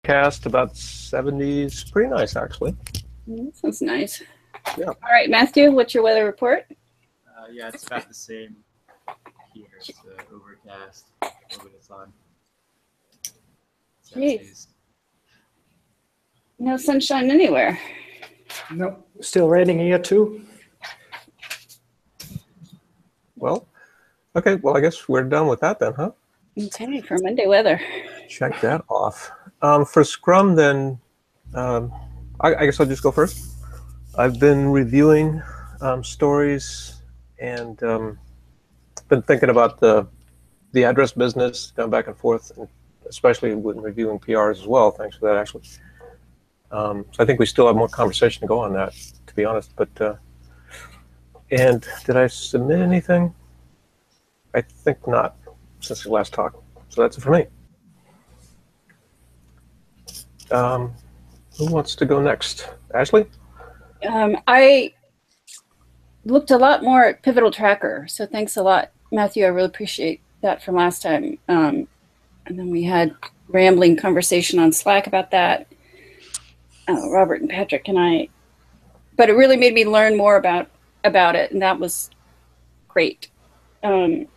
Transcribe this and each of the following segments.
overcast, about 70s. Pretty nice, actually. That sounds nice. Yeah. All right, Matthew, what's your weather report? Yeah, it's about the same here. It's overcast, a little bit of sun. Jeez. No sunshine anywhere. No, still raining here too. Well, okay. Well, I guess we're done with that then, huh? Okay, for Monday weather. Check that off. For Scrum, then, I guess I'll just go first. I've been reviewing stories and been thinking about the address business, going back and forth, and especially when reviewing PRs as well. Thanks for that, actually. So I think we still have more conversation to go on that, to be honest. But and did I submit anything? I think not since the last talk. So that's it for me. Who wants to go next? Ashley? I looked a lot more at Pivotal Tracker, so thanks a lot, Matthew. I really appreciate that from last time. And then we had rambling conversation on Slack about that, Robert and Patrick and I. But it really made me learn more about it, and that was great. And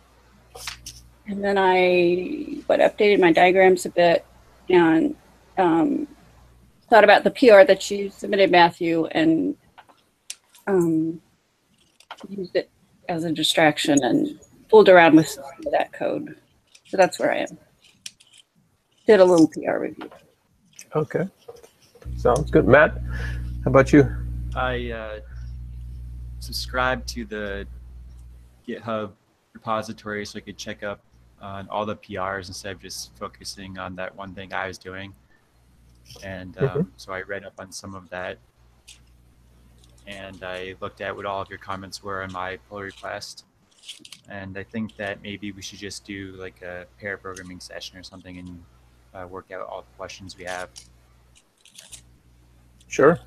then I updated my diagrams a bit and thought about the PR that you submitted, Matthew, and used it as a distraction and fooled around with some of that code. So that's where I am. Did a little PR review. Okay. Sounds good. Matt, how about you? I subscribed to the GitHub repository so I could check up on all the PRs instead of just focusing on that one thing I was doing. And so I read up on some of that. And I looked at what all of your comments were on my pull request. And I think that maybe we should just do like a pair programming session or something and work out all the questions we have. Sure.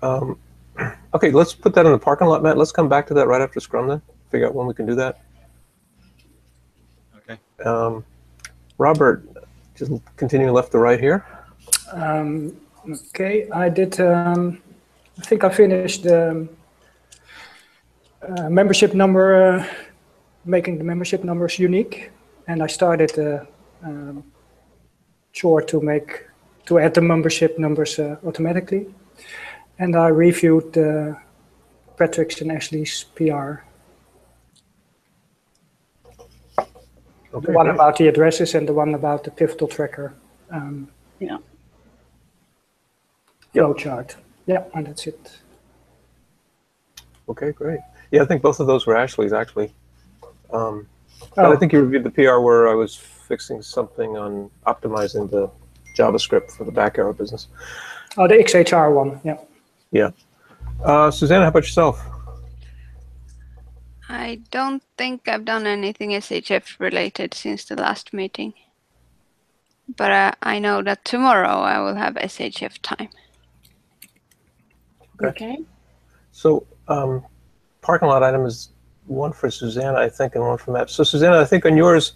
Okay, let's put that in the parking lot, Matt. Let's come back to that right after Scrum then. Figure out when we can do that. Okay. Robert, just continuing left to right here. Okay, I did. I think I finished the membership number, making the membership numbers unique, and I started a chore to add the membership numbers automatically, and I reviewed Patrick's and Ashley's PR. Okay, the one great. about the addresses and the one about the pivotal tracker. Yeah. Flow chart. Yeah, and that's it. Okay, great. Yeah, I think both of those were Ashley's, actually. But I think you reviewed the PR where I was fixing something on optimizing the JavaScript for the back arrow business. Oh, the XHR one, yeah. Yeah. Susanna, how about yourself? I don't think I've done anything SHF related since the last meeting. But I know that tomorrow I will have SHF time. Okay. So parking lot item is one for Susanna, I think, and one for Matt. So Susanna, I think on yours,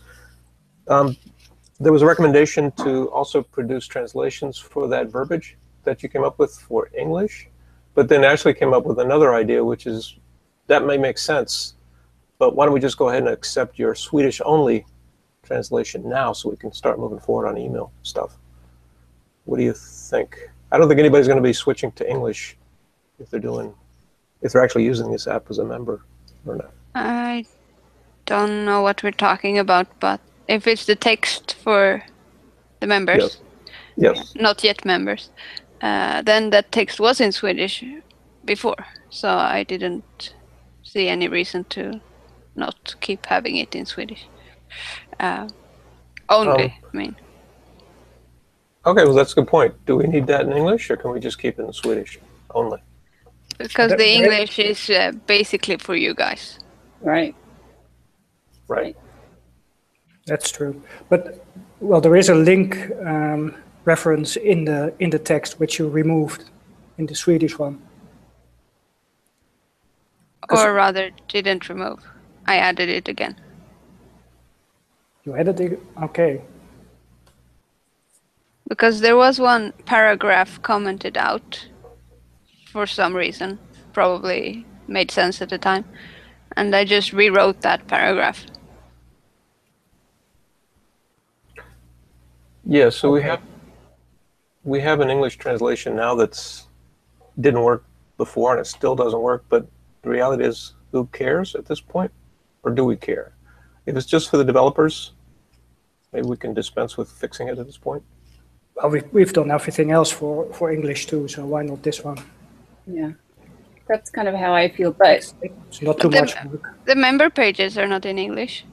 there was a recommendation to also produce translations for that verbiage that you came up with for English, but then Ashley came up with another idea, which is that may make sense, but why don't we just go ahead and accept your Swedish only translation now so we can start moving forward on email stuff. What do you think? I don't think anybody's going to be switching to English if they're actually using this app as a member or not. I don't know what we're talking about, but if it's the text for the members, Yes. not yet members, then that text was in Swedish before, so I didn't see any reason to not keep having it in Swedish. Only, I mean. Okay, well, that's a good point. Do we need that in English, or can we just keep it in Swedish only? Because the English is basically for you guys. Right. Right. That's true. But, well, there is a link reference in the text which you removed in the Swedish one. Or rather, didn't remove. I added it again. You added it? Okay. Because there was one paragraph commented out for some reason, probably made sense at the time, and I just rewrote that paragraph. Yeah, so Okay. we have an English translation now that's didn't work before and it still doesn't work, but the reality is, who cares at this point? Or do we care? If it's just for the developers, maybe we can dispense with fixing it at this point. Well, we've done everything else for English too, so why not this one? Yeah, that's kind of how I feel. But It's not too much work. The member pages are not in English.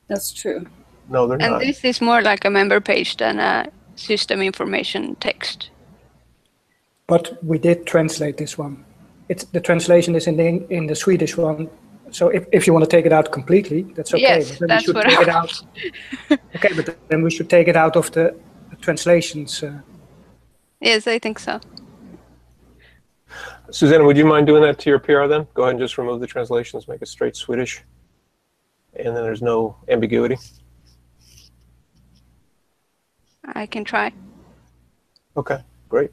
that's true. No, they're And not. this is more like a member page than a system information text. But we did translate this one. The translation is in the Swedish one. So if you want to take it out completely, that's okay. Yes, but then that's we should what take I it out. Okay, but then we should take it out of the translations. Yes, I think so. Susanna, would you mind doing that to your PR then? Go ahead and just remove the translations, make it straight Swedish, and then there's no ambiguity. I can try. Okay, great.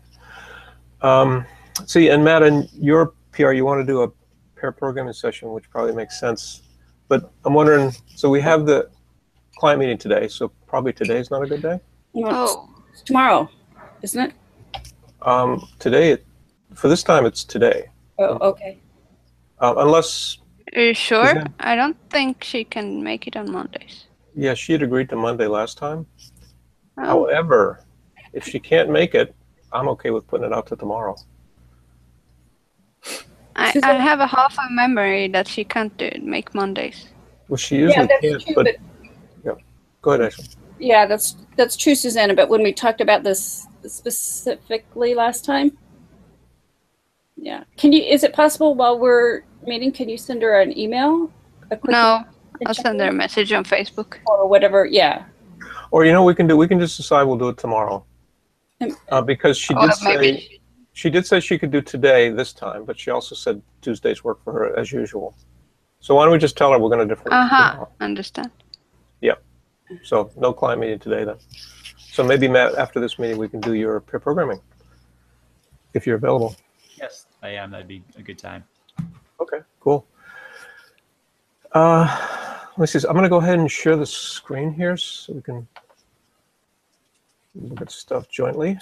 See, and Matt, in your PR, you want to do a pair programming session, which probably makes sense. But I'm wondering, so we have the client meeting today, so probably today's not a good day? Oh, It's tomorrow, isn't it? Today, for this time, it's today. Oh, okay. Unless, are you sure? that- I don't think she can make it on Mondays. yeah, she had agreed to Monday last time. Oh, However, if she can't make it, I'm okay with putting it out to tomorrow. I have a half a memory that she can't make Mondays. Well, she usually that's can't, true, but yeah. Go ahead, Ashley. Yeah, that's true, Susanna. But when we talked about this specifically last time, yeah. Is it possible while we're meeting, can you send her an email? A quick No, I'll send her a message on Facebook. or whatever. Yeah. Or you know what we can do? We can just decide we'll do it tomorrow. Because she did maybe. say she did say she could do today this time, but she also said Tuesdays work for her as usual. So why don't we just tell her we're going to defer to tomorrow? Understand. So no client meeting today then. So maybe Matt, after this meeting, we can do your pair programming if you're available. Yes, I am. That'd be a good time. Okay, cool. Let me see. I'm going to go ahead and share the screen here so we can look at stuff jointly.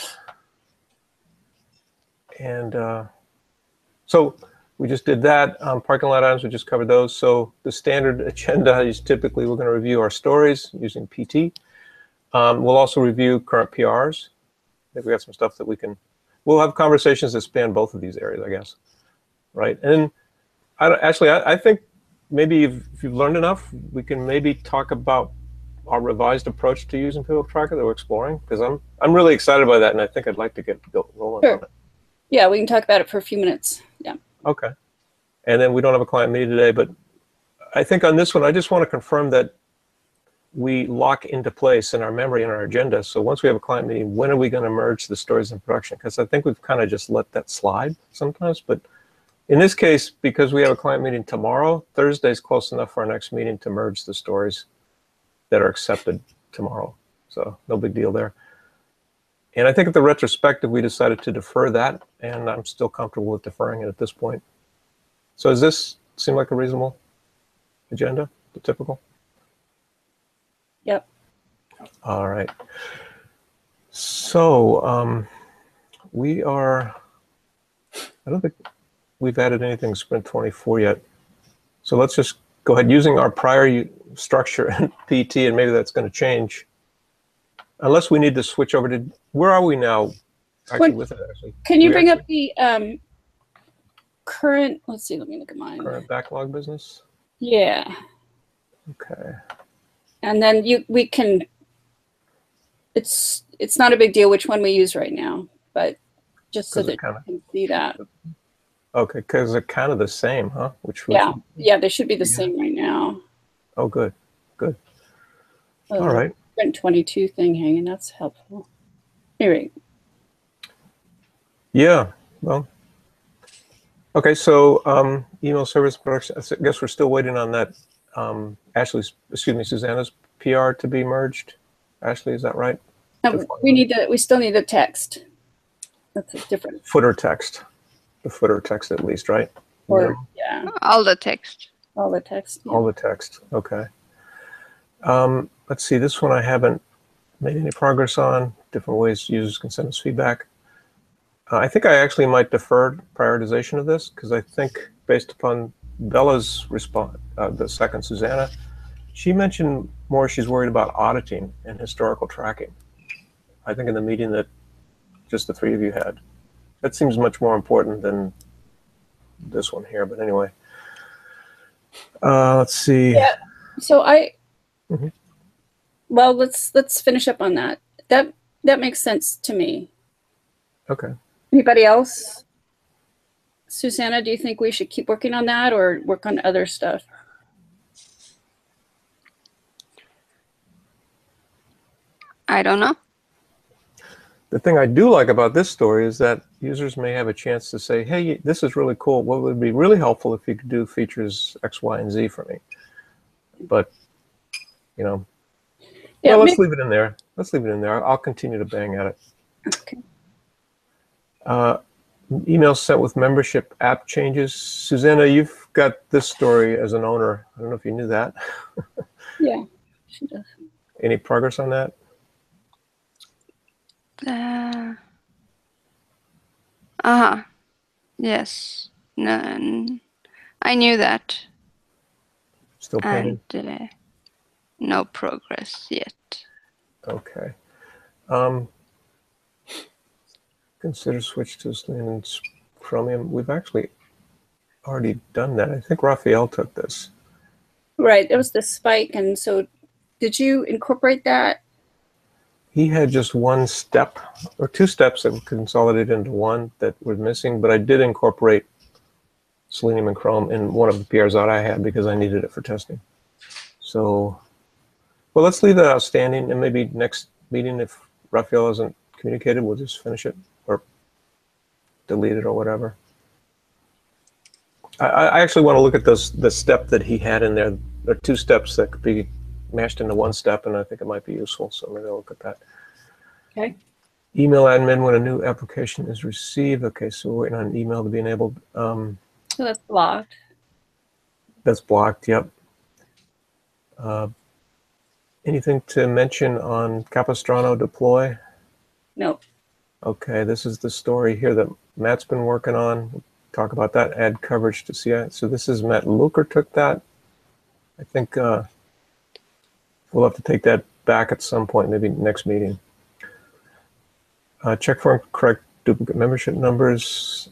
And so we just did that. Parking lot items, we just covered those. So the standard agenda is typically we're going to review our stories using PT. We'll also review current PRs. I think we got some stuff that we'll have conversations that span both of these areas, I guess. Right? And I think maybe if you've learned enough, we can maybe talk about our revised approach to using Pivotal Tracker that we're exploring, because I'm really excited by that, and I think I'd like to get rolling Sure. on it. Yeah, we can talk about it for a few minutes. Yeah. Okay. And then we don't have a client meeting today, but I think on this one, I just want to confirm that we lock into place in our memory and our agenda. So once we have a client meeting, when are we going to merge the stories in production? Because I think we've kind of just let that slide sometimes. But in this case, because we have a client meeting tomorrow, Thursday's close enough for our next meeting to merge the stories that are accepted tomorrow. So no big deal there. And I think at the retrospective, we decided to defer that, and I'm still comfortable with deferring it at this point. So does this seem like a reasonable agenda, the typical? Yep. All right. So we are, I don't think we've added anything to Sprint 24 yet. So let's just go ahead using our prior structure and PT, and maybe that's going to change. Unless we need to switch over to, where are we now actually with it actually? Can you We bring actually- up the current, let's see, let me look at mine. Current backlog business? Yeah. Okay. And then we can, it's not a big deal which one we use right now, but just so 'Cause that it kinda- you can see that. Okay, because they're kind of the same, huh? Yeah, they should be the Yeah. same right now. Oh, good. All right. Sprint 22 thing hanging, that's helpful. Anyway, Yeah, well. Okay, so email service production, I guess we're still waiting on that Susanna's PR to be merged. Ashley, is that right? We still need the text. That's a different. Footer text. The footer text at least, right? Or yeah. All the text. All the text. Yeah. All the text. Okay. Let's see. This one I haven't made any progress on. Different ways users can send us feedback. I think I actually might defer prioritization of this because I think based upon Bella's response, the second Susanna, she mentioned more she's worried about auditing and historical tracking. I think in the meeting that just the three of you had. That seems much more important than this one here, but anyway. Let's see. Yeah. So well, let's finish up on that. That makes sense to me. Okay. Anybody else? Susanna, do you think we should keep working on that or work on other stuff? I don't know. The thing I do like about this story is that users may have a chance to say, hey, this is really cool. What would be really helpful if you could do features X, Y, and Z for me? But, you know, yeah, well, let's leave it in there. Let's leave it in there. I'll continue to bang at it. Okay. Emails sent with membership app changes. Susanna, you've got this story as an owner. I don't know if you knew that. Yeah, she does. Any progress on that? Yes. No, I knew that. Still pending? And no progress yet. Okay. Consider switch to Selenium's Chromium. We've actually already done that. I think Raphael took this. Right. There was the spike. And so did you incorporate that? He had just one step or two steps that were consolidated into one that were missing, but I did incorporate Selenium and Chrome in one of the PRs that I had because I needed it for testing. So, well, let's leave that outstanding, and maybe next meeting, if Raphael hasn't communicated, we'll just finish it or delete it or whatever. I actually want to look at the step that he had in there. There are two steps that could be mashed into one step, and I think it might be useful, so maybe I'll look at that. Okay. Email admin when a new application is received. Okay, so we're waiting on an email to be enabled. So that's blocked. That's blocked, yep. Anything to mention on Capistrano deploy? No. Okay, this is the story here that Matt's been working on. We'll talk about that, add coverage to CI. So this is Matt Luker took that. I think we'll have to take that back at some point, maybe next meeting. Check for correct duplicate membership numbers.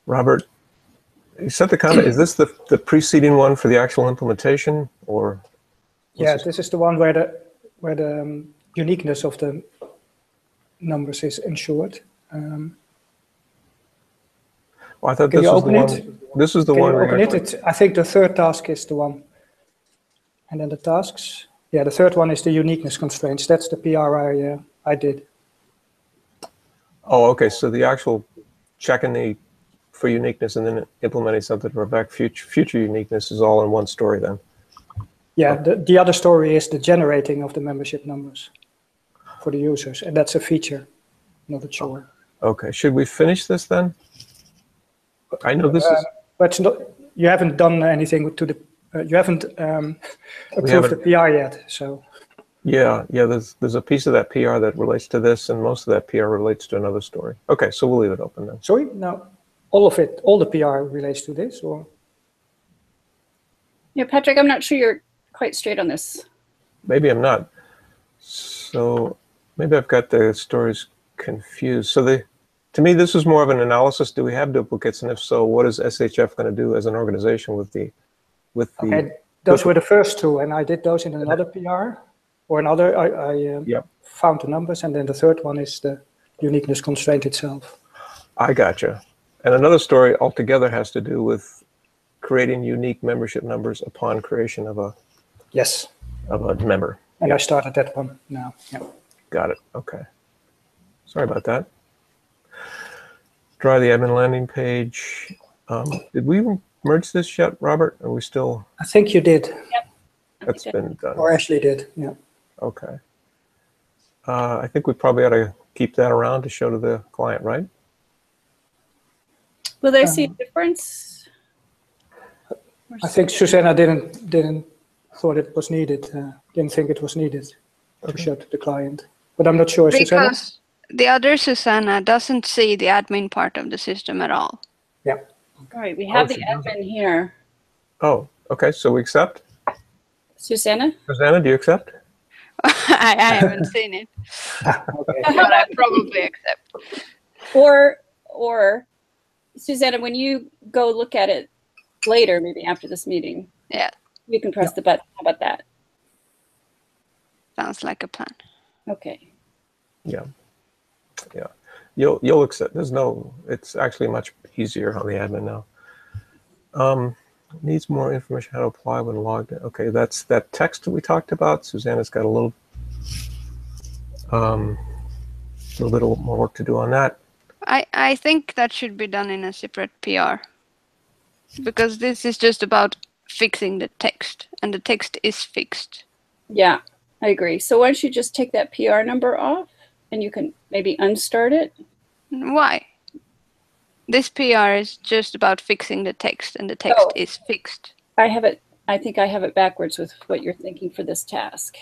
Robert, you sent the comment. Is this the preceding one for the actual implementation, or? Yeah, this is the one where the uniqueness of the numbers is ensured. Well, I thought this was the one. This is the one. Open it. I think the third task is the one. And then the tasks. Yeah, the third one is the uniqueness constraints. That's the PR I did. Oh, okay. So the actual checking for uniqueness and then implementing something to prevent future uniqueness is all in one story then. Yeah, the other story is the generating of the membership numbers for the users, and that's a feature, not a chore. Okay. Should we finish this then? I know this is. But you haven't done anything to the. You haven't approved the PR yet, so. Yeah. There's a piece of that PR that relates to this, and most of that PR relates to another story. Okay, so we'll leave it open then. Sorry, no, all of it, all the PR relates to this, or? Yeah, Patrick, I'm not sure you're quite straight on this. Maybe I'm not. So maybe I've got the stories confused. So to me, this is more of an analysis. Do we have duplicates, and if so, what is SHF going to do as an organization with the? Okay, those were the first two, and I did those in another PR, or another. I found the numbers, and then the third one is the uniqueness constraint itself. I gotcha. And another story altogether has to do with creating unique membership numbers upon creation of a member. And I started that one now. Yeah. Got it. Okay. Sorry about that. Try the admin landing page. Did we merge this yet, Robert? Are we still? I think you did. Yep. That's been done. Or Ashley did. Yeah. Okay. I think we probably ought to keep that around to show to the client, right? Will they see a difference? I think Susanna didn't thought it was needed. Didn't think it was needed to show to the client. But I'm not sure, Susanna. Because the other Susanna doesn't see the admin part of the system at all. Yeah. All right, we have the she doesn't. admin here. Oh, okay. So we accept. Susanna? Susanna, do you accept? I haven't seen it, Okay. but I probably accept. Or Susanna, when you go look at it later, maybe after this meeting, Yeah, you can press the button. How about that? sounds like a plan. Okay. Yeah. Yeah. You'll accept. It's actually much easier on the admin now. Needs more information how to apply when logged in. Okay, that's that text that we talked about. Susanna's got a little bit more work to do on that. I think that should be done in a separate PR, because this is just about fixing the text, and the text is fixed. Yeah, I agree. So why don't you just take that PR number off and you can maybe unstart it? Why? This PR is just about fixing the text, and the text is fixed. I think I have it backwards with what you're thinking for this task.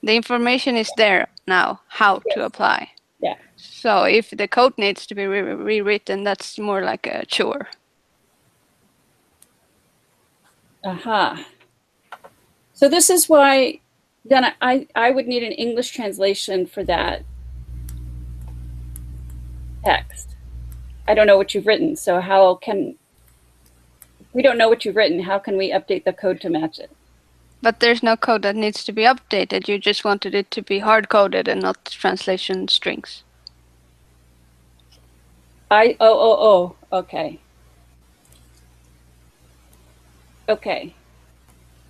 The information is there now, how to apply. Yeah. So if the code needs to be rewritten, that's more like a chore. Aha. So this is why then I would need an English translation for that text. I don't know what you've written, so we don't know what you've written, how can we update the code to match it? But there's no code that needs to be updated. You just wanted it to be hard-coded and not translation strings. Okay. Okay.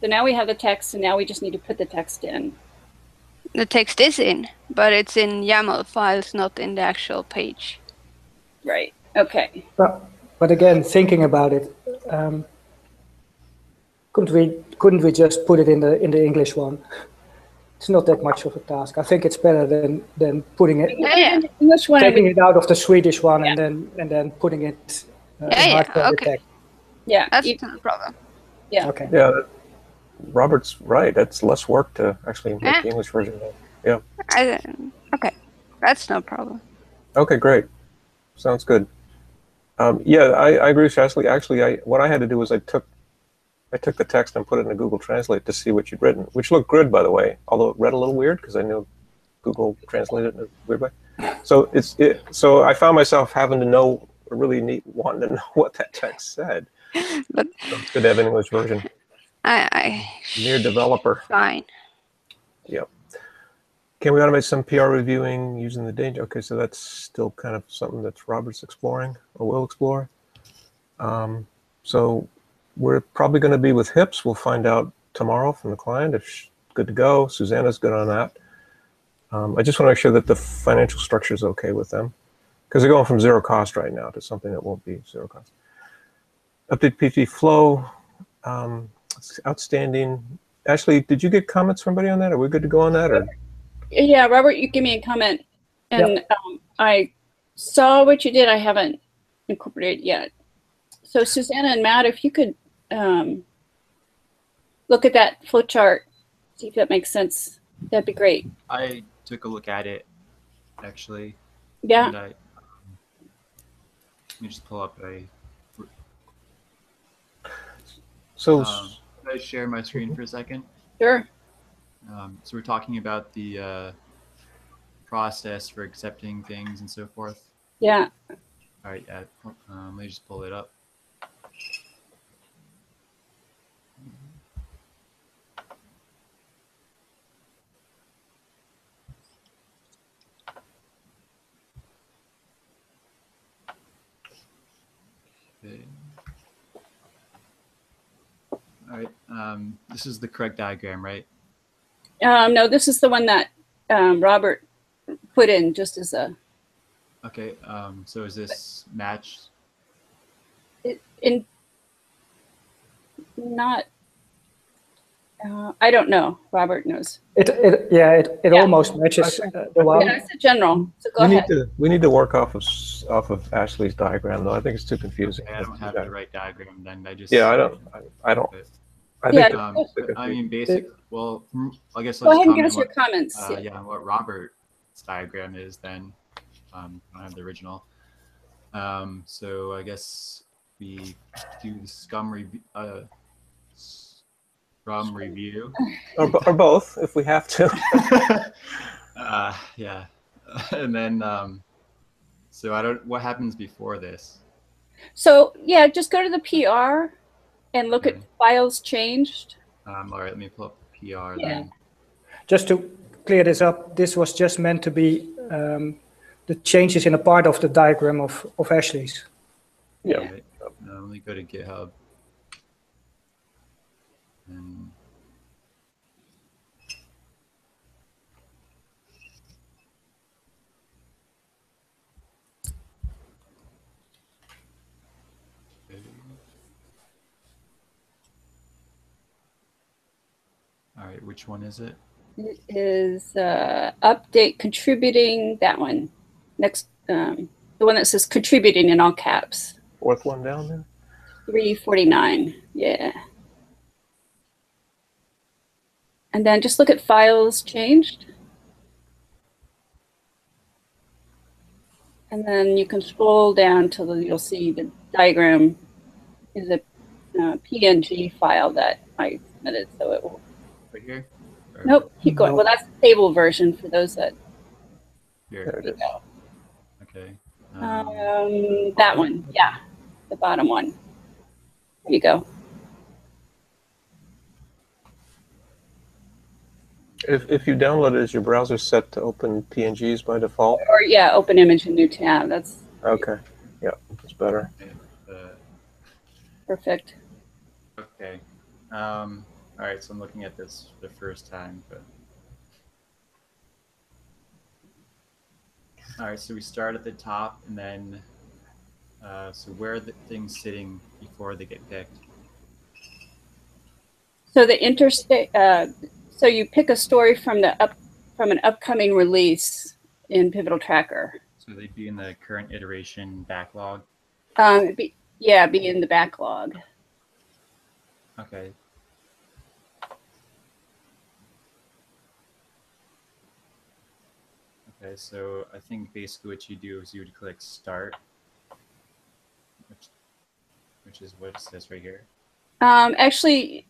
So now we have the text, and now we just need to put the text in. The text is in, but it's in YAML files, not in the actual page. Right. Okay. But again, thinking about it, couldn't we just put it in the English one? It's not that much of a task. I think it's better than putting it, English one, taking it out of the Swedish one, Yeah. and then putting it in Yeah, hard-coded okay. text. Yeah. That's not a problem. Yeah. Okay. Yeah, Robert's right. That's less work to actually make Yeah. the English version of it. Yeah. Okay, that's no problem. Okay, great. Sounds good. Yeah, I agree with Ashley. Actually, what I had to do was I took the text and put it in a Google Translate to see what you'd written, which looked good, by the way, although it read a little weird because I knew Google translated it in a weird way. So so I found myself having to know, wanting to know what that text said. But So it's good to have an English version. Mere developer. Fine. Yep. Can we automate some PR reviewing using the danger? Okay, so that's still kind of something that Robert's exploring or will explore. So we're probably going to be with HIPS. We'll find out tomorrow from the client if she's good to go. Susanna's good on that. I just want to make sure that the financial structure is okay with them, because they're going from zero cost right now to something that won't be zero cost. Update PT flow. It's outstanding. Ashley, did you get comments from anybody on that? Are we good to go on that? Or? Yeah, Robert, you give me a comment, and I saw what you did. I haven't incorporated yet. So Susanna and Matt, if you could look at that flow chart, see if that makes sense, that'd be great. I took a look at it, actually. Yeah. And let me just pull up a. So, can I share my screen for a second? Sure. So we're talking about the process for accepting things and so forth. Yeah. All right, yeah. Let me just pull it up. Okay. All right. This is the correct diagram, right? No, this is the one that Robert put in just as a. Okay. So is this matched? Not. I don't know. Robert knows. It Yeah. almost matches the one. Yeah, it's a general. So go We ahead. we need to work off of Ashley's diagram though. I think it's too confusing. Okay, I don't have the right diagram then. I just Yeah, I don't. I Yeah. think but, I mean, basic. Well, I guess Go I'll ahead just and give us your comment comments. what, yeah, what Robert's diagram is then. I don't have the original. So I guess we do the Scrum review. or both if we have to. Yeah, and then so I don't. What happens before this? So yeah, just go to the PR and look at files changed. All right, let me pull up the PR Yeah. then. Just to clear this up, this was just meant to be the changes in a part of the diagram of Ashley's. Yeah. Right. Let me go to GitHub. And all right, which one is it? It is update contributing, that one. Next, the one that says contributing in all caps. Fourth one down there. 349, yeah. And then just look at files changed. And then you can scroll down till you'll see the diagram is a PNG file that I submitted, so it will. Right here? Or Nope, keep going. No. Well, that's the table version for those that. here? There it is. Okay. That one, yeah, the bottom one. There you go. If you download it, is your browser set to open PNGs by default? Or yeah, open image in new tab. That's Okay. Yeah, that's better. perfect. Okay. All right, so I'm looking at this for the first time, but. All right, so we start at the top, and then, so where are the things sitting before they get picked? So the interstate. So you pick a story from an upcoming release in Pivotal Tracker. So they'd be in the current iteration backlog. Be in the backlog. Okay. Okay, so I think basically what you do is you would click Start, which is what it says right here. Actually,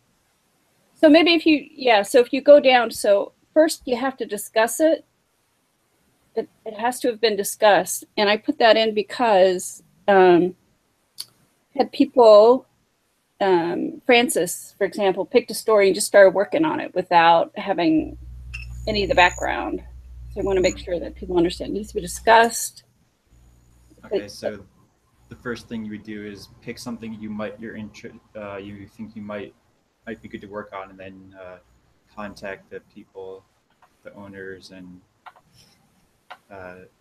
so maybe if you go down, so first you have to discuss it. It has to have been discussed. And I put that in because had people, Francis, for example, picked a story and just started working on it without having any of the background. So I want to make sure that people understand. It needs to be discussed. Okay, so the first thing you would do is pick something you think you might be good to work on, and then contact the people, the owners, and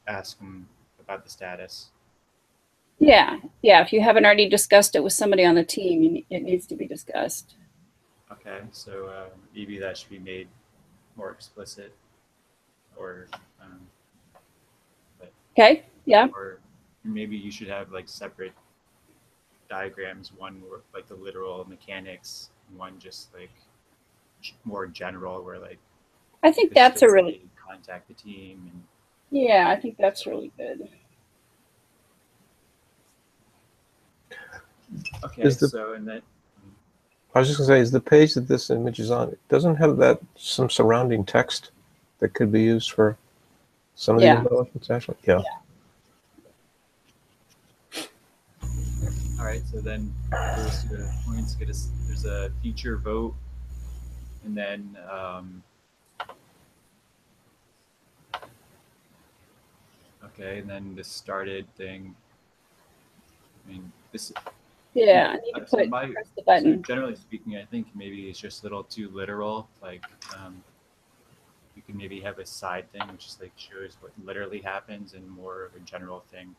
ask them about the status. Yeah. If you haven't already discussed it with somebody on the team, it needs to be discussed. Okay, so maybe that should be made more explicit, or Okay. Yeah. or maybe you should have like separate diagrams, one where, like the literal mechanics, one just like more general, where like I think that's a really contact the team. And yeah. I think that's really good. okay, so and then I was just gonna say, is the page that this image is on, it doesn't have that some surrounding text that could be used for some of the embellishments actually? Yeah. all right, so then goes to the points. There's a feature vote, and then okay, and then the started thing. I mean, this. Yeah, I need to press the button. So generally speaking, I think maybe it's just a little too literal. Like, you can maybe have a side thing which just like shows what literally happens, and more of a general thing,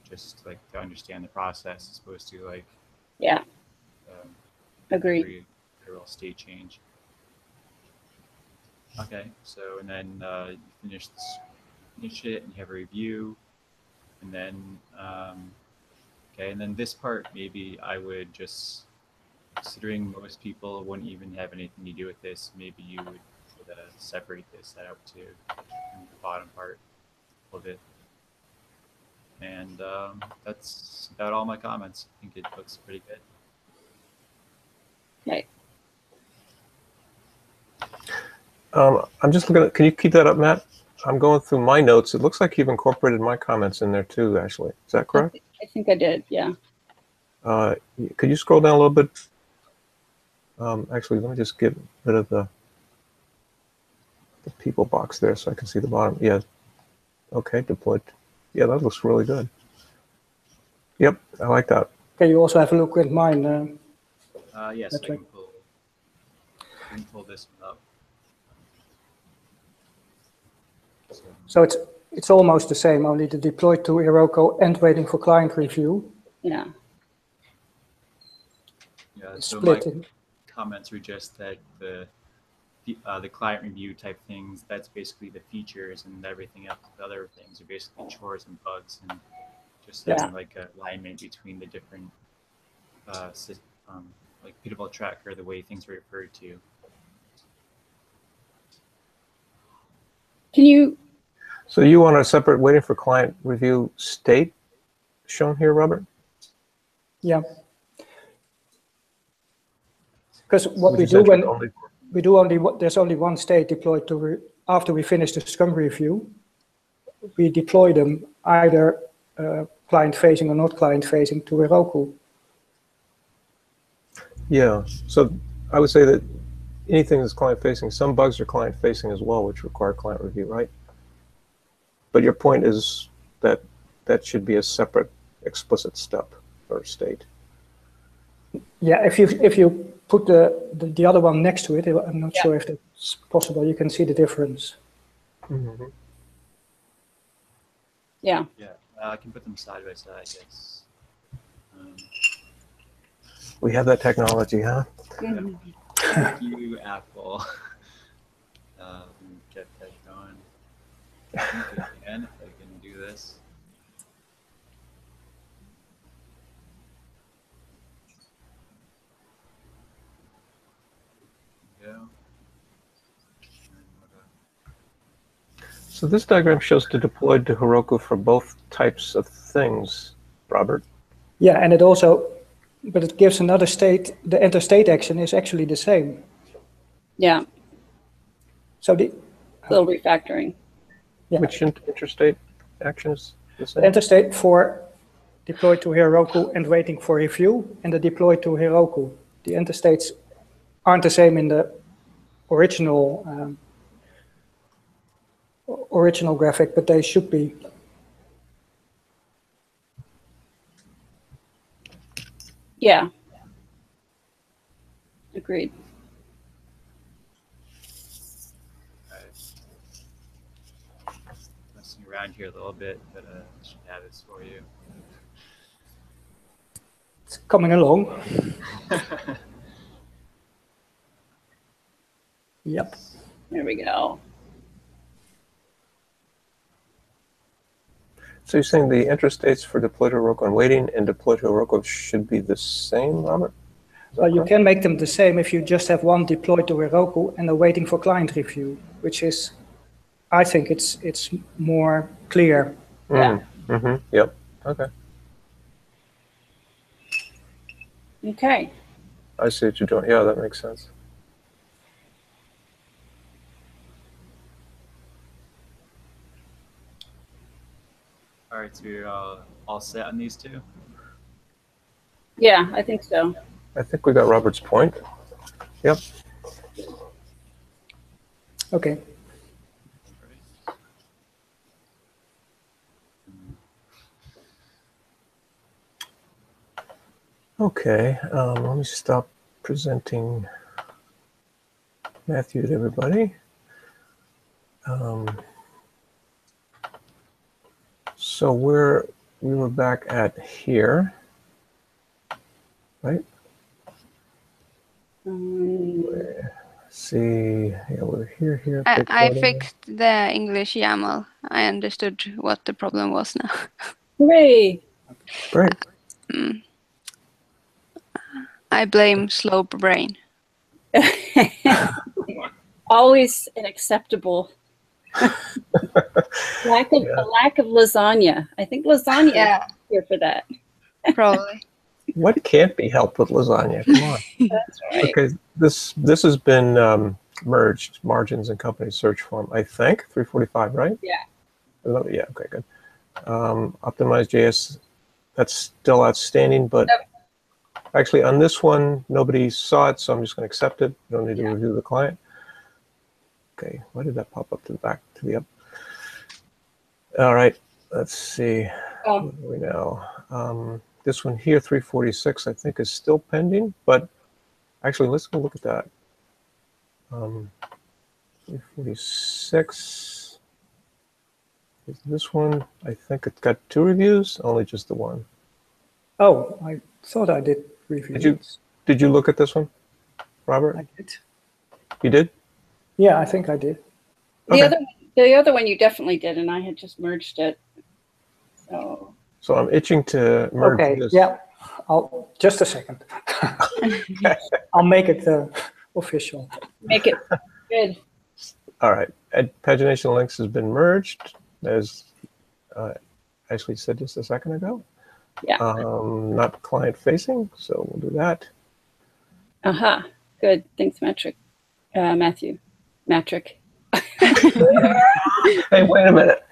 just like to understand the process, as opposed to like agree. every literal state change. Okay, so and then you finish it and you have a review, and then okay, and then this part maybe I would just, considering most people wouldn't even have anything to do with this, maybe you would separate this out to the bottom part of it. And that's about all my comments. I think it looks pretty good. Okay. I'm just looking at, can you keep that up, Matt? I'm going through my notes. It looks like you've incorporated my comments in there too, actually. Is that correct? I think I did, yeah. Could you scroll down a little bit? Actually, let me just get rid of the people box there so I can see the bottom. Yeah. Okay, deployed. Yeah, that looks really good. Yep, I like that. Can you also have a look at mine? Yes, I can pull this one up. So it's almost the same, only the deployed to Heroku and waiting for client review. Yeah. Yeah, so Split my in. comments were just that the client review type things, that's basically the features, and everything else, the other things are basically chores and bugs, and just having like a alignment between the different like Pivotal Tracker, the way things are referred to. Can you? So you want a separate waiting for client review state shown here, Robert? Yeah. Because what Which we is do when only. we do only there's only one state deployed to after we finish the Scrum review, we deploy them either client facing or not client facing to Heroku. Yeah, so I would say that anything that's client facing, some bugs are client facing as well, which require client review, right? But your point is that that should be a separate explicit step or state. Yeah, if you put the other one next to it, I'm not sure if that's possible. You can see the difference. Mm-hmm. Yeah. Yeah, I can put them side by side, yes. We have that technology, huh? Mhm. Thank you, Apple. Get that going. I think I can, if I can do this. Go. So this diagram shows the deployed to Heroku for both types of things, Robert. Yeah, and but it gives another state. The enter state action is actually the same. Yeah. So the Little refactoring. yeah. Which interstate action is the The same? enter state for deployed to Heroku and waiting for review, and the deployed to Heroku. The enter states aren't the same in the original original graphic, but they should be. Yeah. Agreed. Messing around here a little bit, but I should have this for you. It's coming along. Yep. There we go. So you're saying the interstates for deploy to Heroku and waiting and deploy to Heroku should be the same, Robert? Well, you can make them the same if you just have one deployed to Heroku and a waiting for client review, which is, I think it's more clear. Yeah. Mm-hmm. Yep. Okay. Okay. I see what you're doing. Yeah, that makes sense. All right, so you're all set on these two? Yeah, I think so. I think we got Robert's point. Yep. Okay. Okay, let me stop presenting Matthew to everybody. So we were back at here, right? See, yeah, we're here. I fixed the English YAML. I understood what the problem was now. Hooray! Great. I blame slow brain. Always an acceptable lack of lasagna. I think lasagna is here for that. Probably. What can't be helped with lasagna? Come on. That's right. Okay, this has been merged, margins and company search form, I think, 345, right? Yeah. Yeah, okay, good. Optimized JS, that's still outstanding, but actually on this one, nobody saw it, so I'm just going to accept it. You don't need to review the client. Okay, why did that pop up to the back, to the up? All right, let's see. Where are we now? This one here, 346, I think is still pending, but actually, let's go look at that. 346 is this one. I think it's got 2 reviews, only just the one. Oh, I thought I did review. Did you look at this one, Robert? I did. You did? Yeah, I think I did. The other one you definitely did, and I had just merged it. So I'm itching to merge this. Yeah. Just a second. I'll make it official. Make it good. All right. Pagination links has been merged, as Ashley said just a second ago. Yeah. Not client facing, so we'll do that. Good. Thanks, Matthew. Matrick. Hey, wait a minute.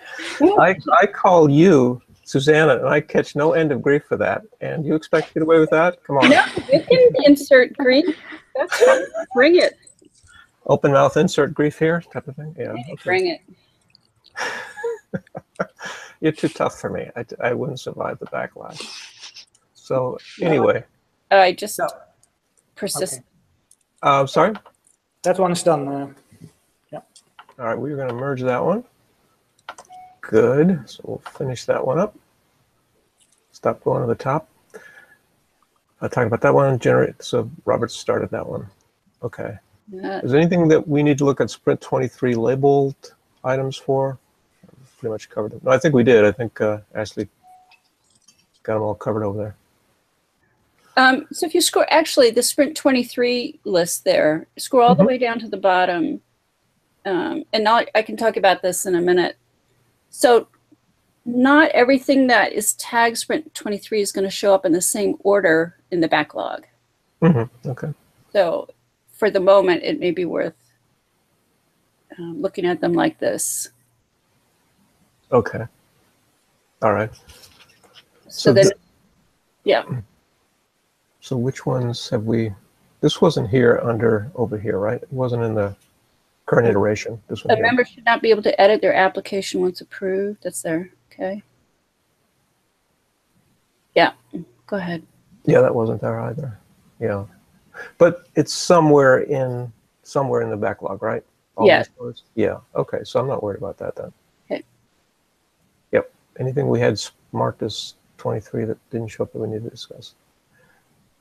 I call you Susanna, and I catch no end of grief for that. And you expect to get away with that? Come on. No, you can insert grief. That's right. Bring it. Open mouth insert grief here, type of thing. Yeah. Okay. Bring it. You're too tough for me. I wouldn't survive the backlash. So anyway. I just persist. Okay. Sorry? That one's done. Yeah. All right, we're going to merge that one. Good. So we'll finish that one up. Stop going to the top. I'll talk about that one. So Robert started that one. Okay. Is there anything that we need to look at Sprint 23 labeled items for? Pretty much covered them. No, I think we did. I think Ashley got them all covered over there. So if you scroll, actually, the Sprint 23 list there, scroll all the way down to the bottom. And now I can talk about this in a minute. So not everything that is tagged Sprint 23 is going to show up in the same order in the backlog. Okay. So for the moment, it may be worth looking at them like this. Okay. All right. So then, yeah. So which ones have we? This wasn't here over here, right? It wasn't in the current iteration. This one. A member should not be able to edit their application once approved. That's there. Okay. Yeah. Go ahead. Yeah, that wasn't there either. Yeah, but it's somewhere in the backlog, right? Yeah. Yeah. Okay. So I'm not worried about that then. Okay. Yep. Anything we had marked as 23 that didn't show up that we need to discuss.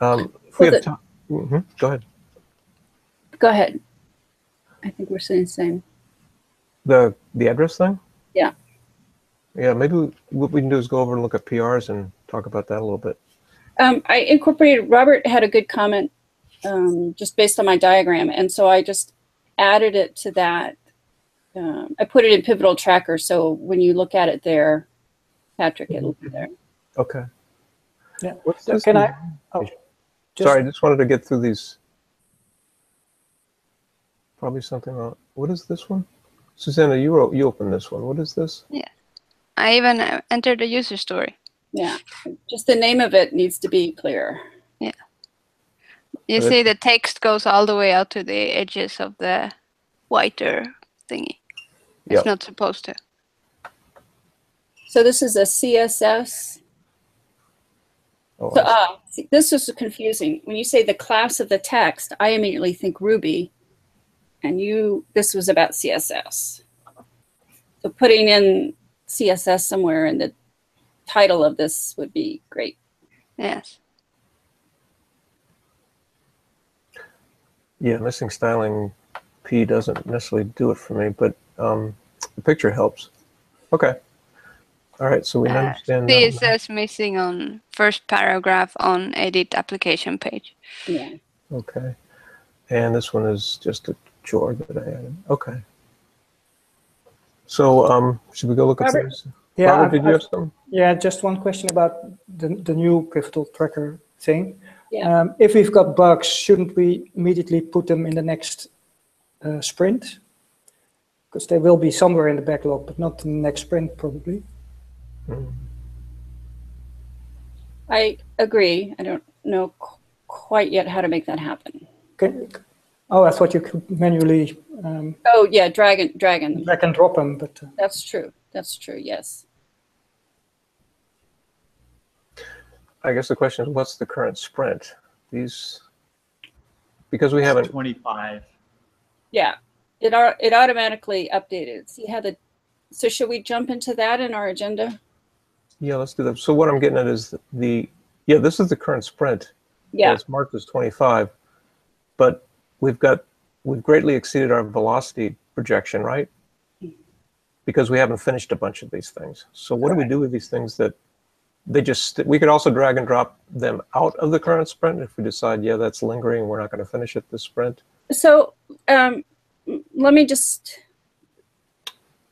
If we have time. Go ahead. Go ahead. I think we're saying the same. The address thing? Yeah. Yeah, maybe what we can do is go over and look at PRs and talk about that a little bit. I incorporated, Robert had a good comment just based on my diagram. And so I just added it to that. I put it in Pivotal Tracker. So when you look at it there, Patrick, it'll be there. Okay. Yeah. What's this? Can I? Oh, sorry, I just wanted to get through these. Probably something on. What is this one? Susanna, you opened this one. What is this? Yeah. I even entered the user story. Yeah. Just the name of it needs to be clear. Yeah. You see the text goes all the way out to the edges of the whiter thingy. It's not supposed to. So this is a CSS. Oh, So see, this is confusing. When you say the class of the text, I immediately think Ruby. And this was about CSS. So putting in CSS somewhere in the title of this would be great. Yes. Yeah, missing styling P doesn't necessarily do it for me, but the picture helps. Okay. All right, so we understand that. CSS missing on first paragraph on edit application page. Yeah. Okay. And this one is just a chore that I added. Okay. So should we go look Robert? at these? Yeah, Robert, did you have some? Yeah, just one question about the new pivotal tracker thing. Yeah. If we've got bugs, shouldn't we immediately put them in the next sprint? Because they will be somewhere in the backlog, but not in the next sprint, probably. I agree. I don't know quite yet how to make that happen. Oh, I thought you could manually Oh yeah, drag and drag and drop them, but that's true. That's true. Yes. I guess the question is, what's the current sprint? These, because we haven't. 25. Yeah, it automatically updated. See how the. So should we jump into that in our agenda? Yeah, let's do that. So what I'm getting at is yeah, this is the current sprint. Yeah. It's marked as 25, but we've greatly exceeded our velocity projection, right? Because we haven't finished a bunch of these things. So what do we do with these things that we could also drag and drop them out of the current sprint if we decide, yeah, that's lingering, we're not going to finish it this sprint. So let me just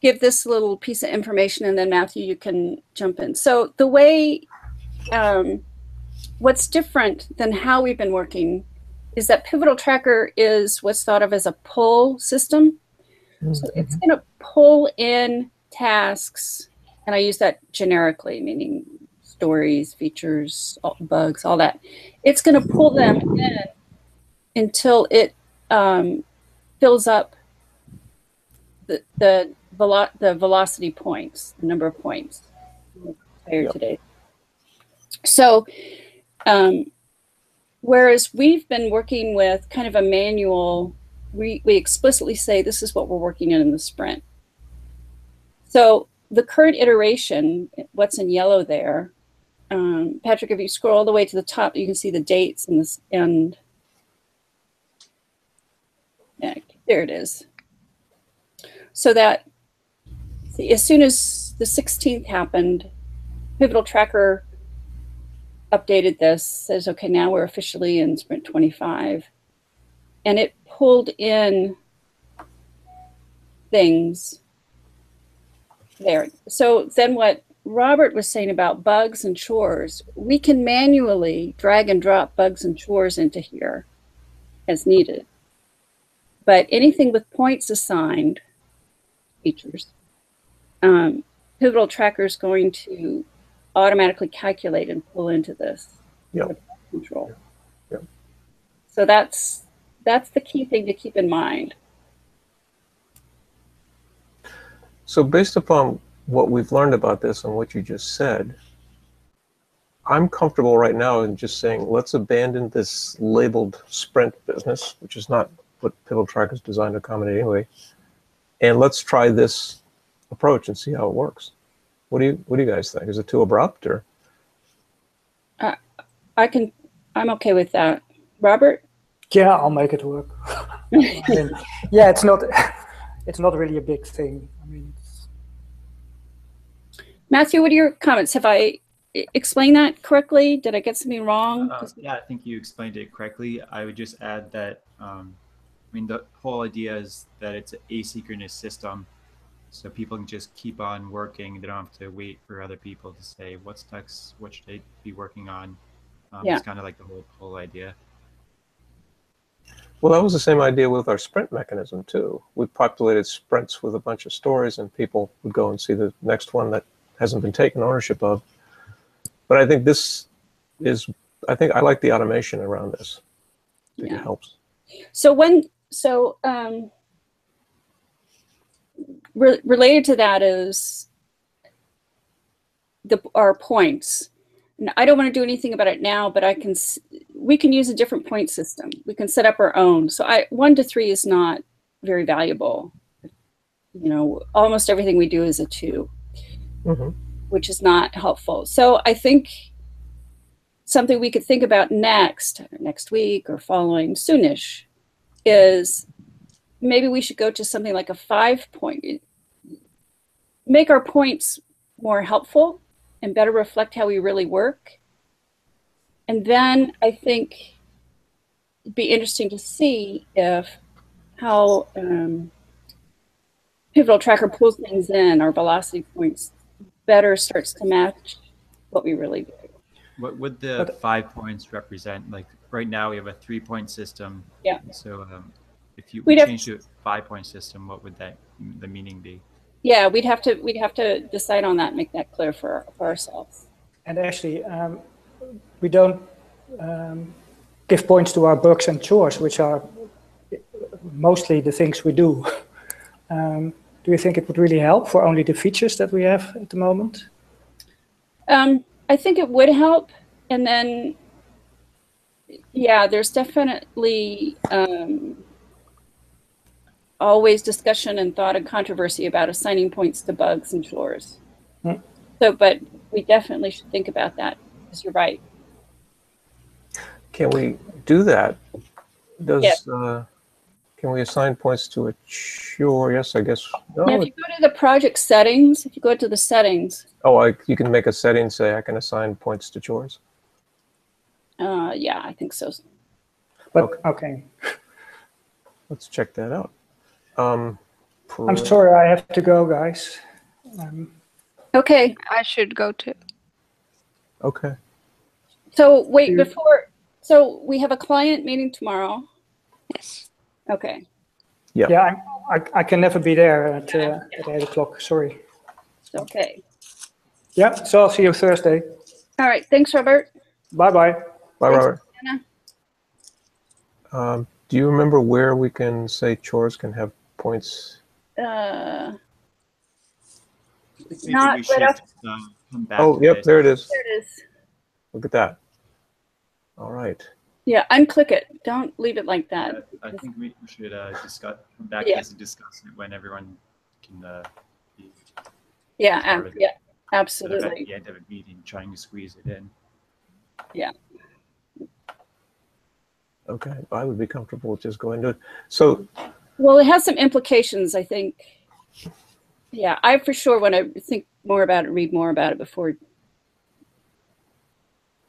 give this little piece of information, and then Matthew, you can jump in. So the way, what's different than how we've been working is that Pivotal Tracker is what's thought of as a pull system. So it's going to pull in tasks, and I use that generically, meaning stories, features, bugs, all that. It's going to pull them in until it fills up the velocity points, the number of points. I'm tired today. So whereas we've been working with kind of a manual, we explicitly say this is what we're working in the sprint. So the current iteration, what's in yellow there, Patrick, if you scroll all the way to the top, you can see the dates and this, and yeah, there it is. So that, see, as soon as the 16th happened, Pivotal Tracker updated this, says, okay, now we're officially in sprint 25. And it pulled in things there. So then what Robert was saying about bugs and chores, we can manually drag and drop bugs and chores into here as needed. But anything with points assigned, features, Pivotal Tracker is going to automatically calculate and pull into this control. Yep. So that's the key thing to keep in mind. So based upon what we've learned about this and what you just said, I'm comfortable right now in just saying, let's abandon this labeled sprint business, which is not what Pivotal Tracker is designed to accommodate anyway, and let's try this approach and see how it works. What do you guys think? Is it too abrupt, or? I'm okay with that. Robert? Yeah, I'll make it work. I mean, yeah, it's not really a big thing. I mean, Matthew, what are your comments? Have I explained that correctly? Did I get something wrong? Yeah, I think you explained it correctly. I would just add that, I mean, the whole idea is that it's an asynchronous system, so people can just keep on working. They don't have to wait for other people to say, what's next? What should they be working on? It's kind of like the whole idea. Well, that was the same idea with our sprint mechanism too. We populated sprints with a bunch of stories, and people would go and see the next one that hasn't been taken ownership of. But I think I like the automation around this. I think it helps. So related to that is our points. And I don't want to do anything about it now, but we can use a different point system. We can set up our own. So 1 to 3 is not very valuable. You know, almost everything we do is a 2, which is not helpful. So I think something we could think about next week or following soonish is maybe we should go to something like a 5-point, make our points more helpful and better reflect how we really work. And then I think it'd be interesting to see if how Pivotal Tracker pulls things in, our velocity points better starts to match what we really do. What would the 5 points represent? Like right now we have a 3-point system. Yeah. So if you We'd change to a 5-point system, what would the meaning be? Yeah, we'd have to decide on that and make that clear for ourselves. And actually, we don't give points to our bugs and chores, which are mostly the things we do. Do you think it would really help for only the features that we have at the moment? I think it would help. And then, yeah, there's definitely always discussion and thought and controversy about assigning points to bugs and chores. So, but we definitely should think about that, because you're right. Can we do that? Yes. Can we assign points to a chore? Yes, I guess. No. Yeah, if you go to the project settings, if you go to the settings. Oh, you can make a setting say I can assign points to chores. Yeah, I think so. But okay. Let's check that out. I'm sorry, I have to go, guys. Okay. I should go too. Okay. So wait, so we have a client meeting tomorrow. Yes. Okay. Yeah. Yeah, I can never be there at 8 o'clock. Sorry. Okay. Yeah, so I'll see you Thursday. All right. Thanks, Robert. Bye-bye. Bye, Thanks, Robert. Anna. Do you remember where we can say chores can have points? Maybe Not we should right up. come back. Oh, to yep, it. there it is. There it is. Look at that. All right. Yeah, unclick it. Don't leave it like that. I think we should come back Yeah. to this and discuss it when everyone can be Yeah, part of it. yeah, Instead of at absolutely. the end of a meeting trying to squeeze it in. Yeah. Okay, I would be comfortable with just going to it. So, Well, it has some implications, I think. Yeah, I for sure want to think more about it, read more about it before.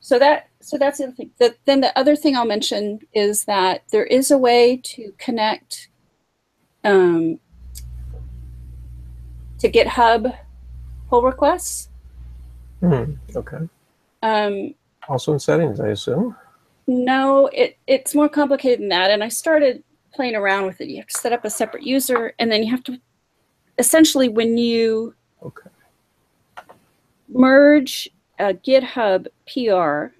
So that's the other thing. Then the other thing I'll mention is that there is a way to connect to GitHub pull requests. okay. Um, Also in settings, I assume. No, it's more complicated than that. And I started playing around with it. You have to set up a separate user, and then you have to essentially, when you merge a GitHub PR,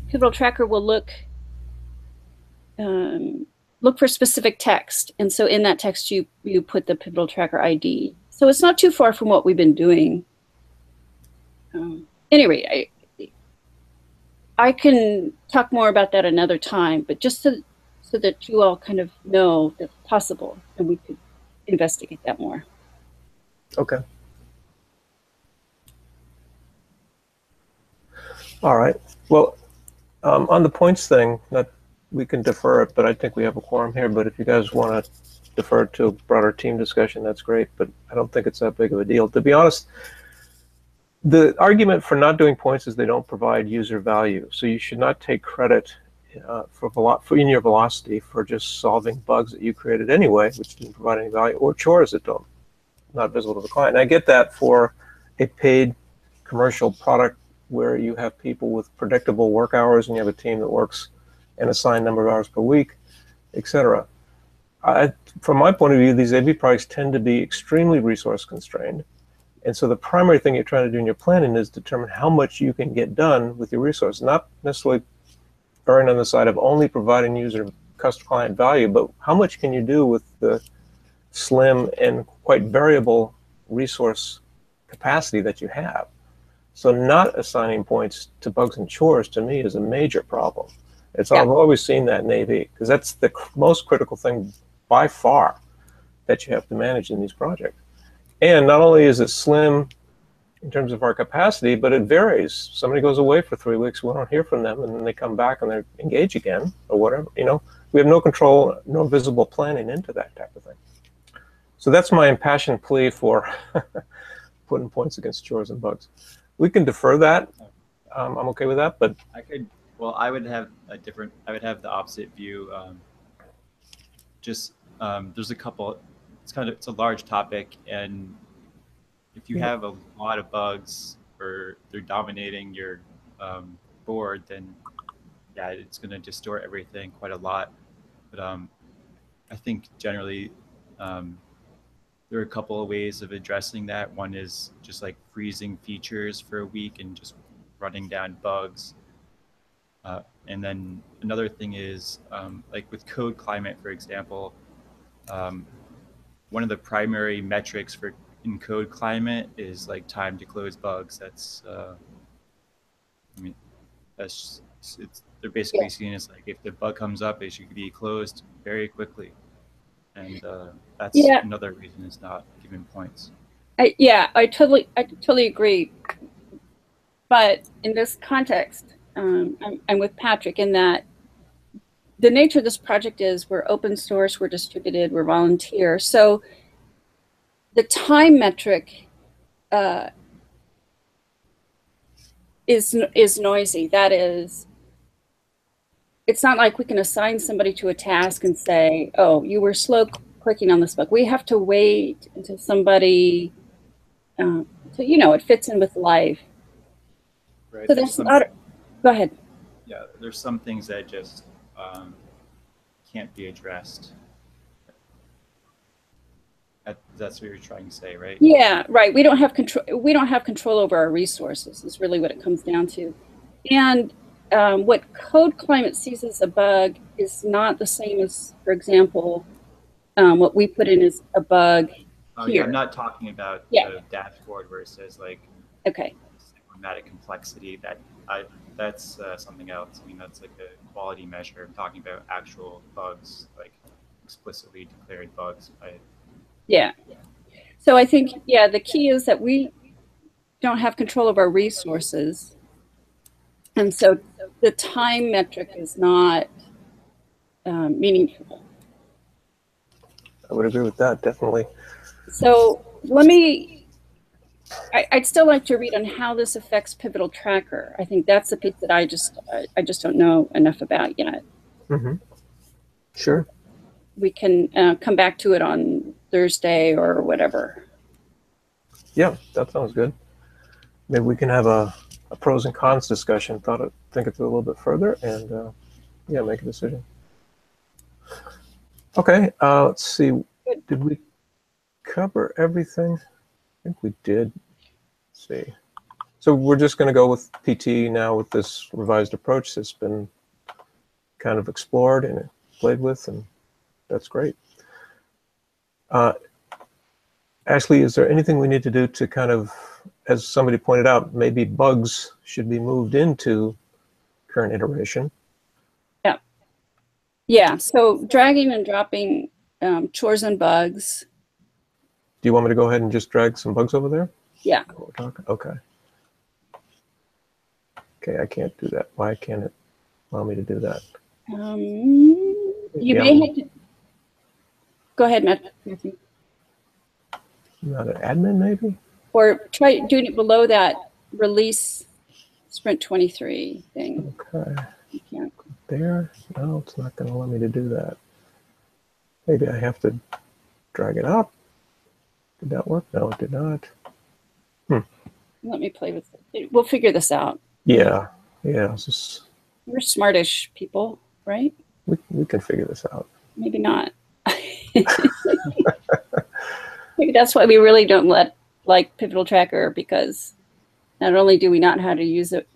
Pivotal Tracker will look for specific text, and so in that text you put the Pivotal Tracker ID. So it's not too far from what we've been doing. Anyway, I can talk more about that another time, but just so that you all kind of know that's possible, and we could investigate that more. Okay. All right. Well, on the points thing, we can defer it, but I think we have a quorum here. But if you guys want to defer to a broader team discussion, that's great. But I don't think it's that big of a deal. To be honest, the argument for not doing points is they don't provide user value. So you should not take credit for in your velocity for just solving bugs that you created anyway, which didn't provide any value, or chores that not visible to the client. And I get that for a paid commercial product where you have people with predictable work hours and you have a team that works an assigned number of hours per week, etc. From my point of view, these AV products tend to be extremely resource constrained. And so the primary thing you're trying to do in your planning is determine how much you can get done with your resource, not necessarily erring on the side of only providing user customer client value, but how much can you do with the slim and quite variable resource capacity that you have. So not assigning points to bugs and chores to me is a major problem. I've always seen that in AV, because that's the most critical thing by far that you have to manage in these projects. And not only is it slim in terms of our capacity, but it varies. Somebody goes away for 3 weeks, we don't hear from them, and then they come back and they're engaged again, or whatever. You know, we have no control, no visible planning into that type of thing. So that's my impassioned plea for putting points against chores and bugs. We can defer that. I'm okay with that, but I could. Well, I would have a different. I would have the opposite view. There's a couple. It's a large topic, and if you have a lot of bugs or they're dominating your board, then yeah, it's going to distort everything quite a lot. But I think generally there are a couple of ways of addressing that. One is just like freezing features for a week and just running down bugs. And then another thing is like with code climate, for example, one of the primary metrics for in code climate is like time to close bugs. That's, I mean, they're basically seen as like if the bug comes up, it should be closed very quickly. And that's another reason it's not given points. I totally agree. But in this context, I'm with Patrick in that the nature of this project is we're open source, we're distributed, we're volunteer. So the time metric is noisy. That is, it's not like we can assign somebody to a task and say, oh, you were slow clicking on this bug. We have to wait until somebody, so you know, it fits in with life. Right. So there's not. Go ahead. Yeah, there's some things that just can't be addressed. That's what you're trying to say, right? Yeah, right. We don't have control. We don't have control over our resources. Is really what it comes down to. And what code climate sees as a bug is not the same as, for example, what we put in as a bug. Oh here. yeah, I'm not talking about the dashboard where it says like cyclomatic complexity. That's something else. I mean, that's like a quality measure. I'm talking about actual bugs, like explicitly declared bugs. Yeah. So I think, the key is that we don't have control of our resources. And so the time metric is not meaningful. I would agree with that, definitely. So I'd still like to read on how this affects Pivotal Tracker. I think that's the piece that I just don't know enough about yet. Mm-hmm. Sure. We can come back to it on Thursday or whatever. Yeah, that sounds good. Maybe we can have a pros and cons discussion, think it through a little bit further, and make a decision. Okay, let's see. Did we cover everything? I think we did. Let's see. So we're just going to go with PT now with this revised approach that's been kind of explored and played with, and that's great. Ashley, is there anything we need to do to kind of, as somebody pointed out, maybe bugs should be moved into current iteration? Yeah, so dragging and dropping chores and bugs. Do you want me to go ahead and just drag some bugs over there? Yeah. Okay. Okay, I can't do that. Why can't it allow me to do that? You may have to. Go ahead, Matthew. Not an admin, maybe? Or try doing it below that release Sprint 23 thing. Okay. You can't. There? No, it's not going to allow me to do that. Maybe I have to drag it up. Did that work? No, it did not. Let me play with it. We'll figure this out. Yeah. We're smartish people, right? We can figure this out. Maybe not. Maybe that's why we really don't like Pivotal Tracker, because not only do we not know how to use it,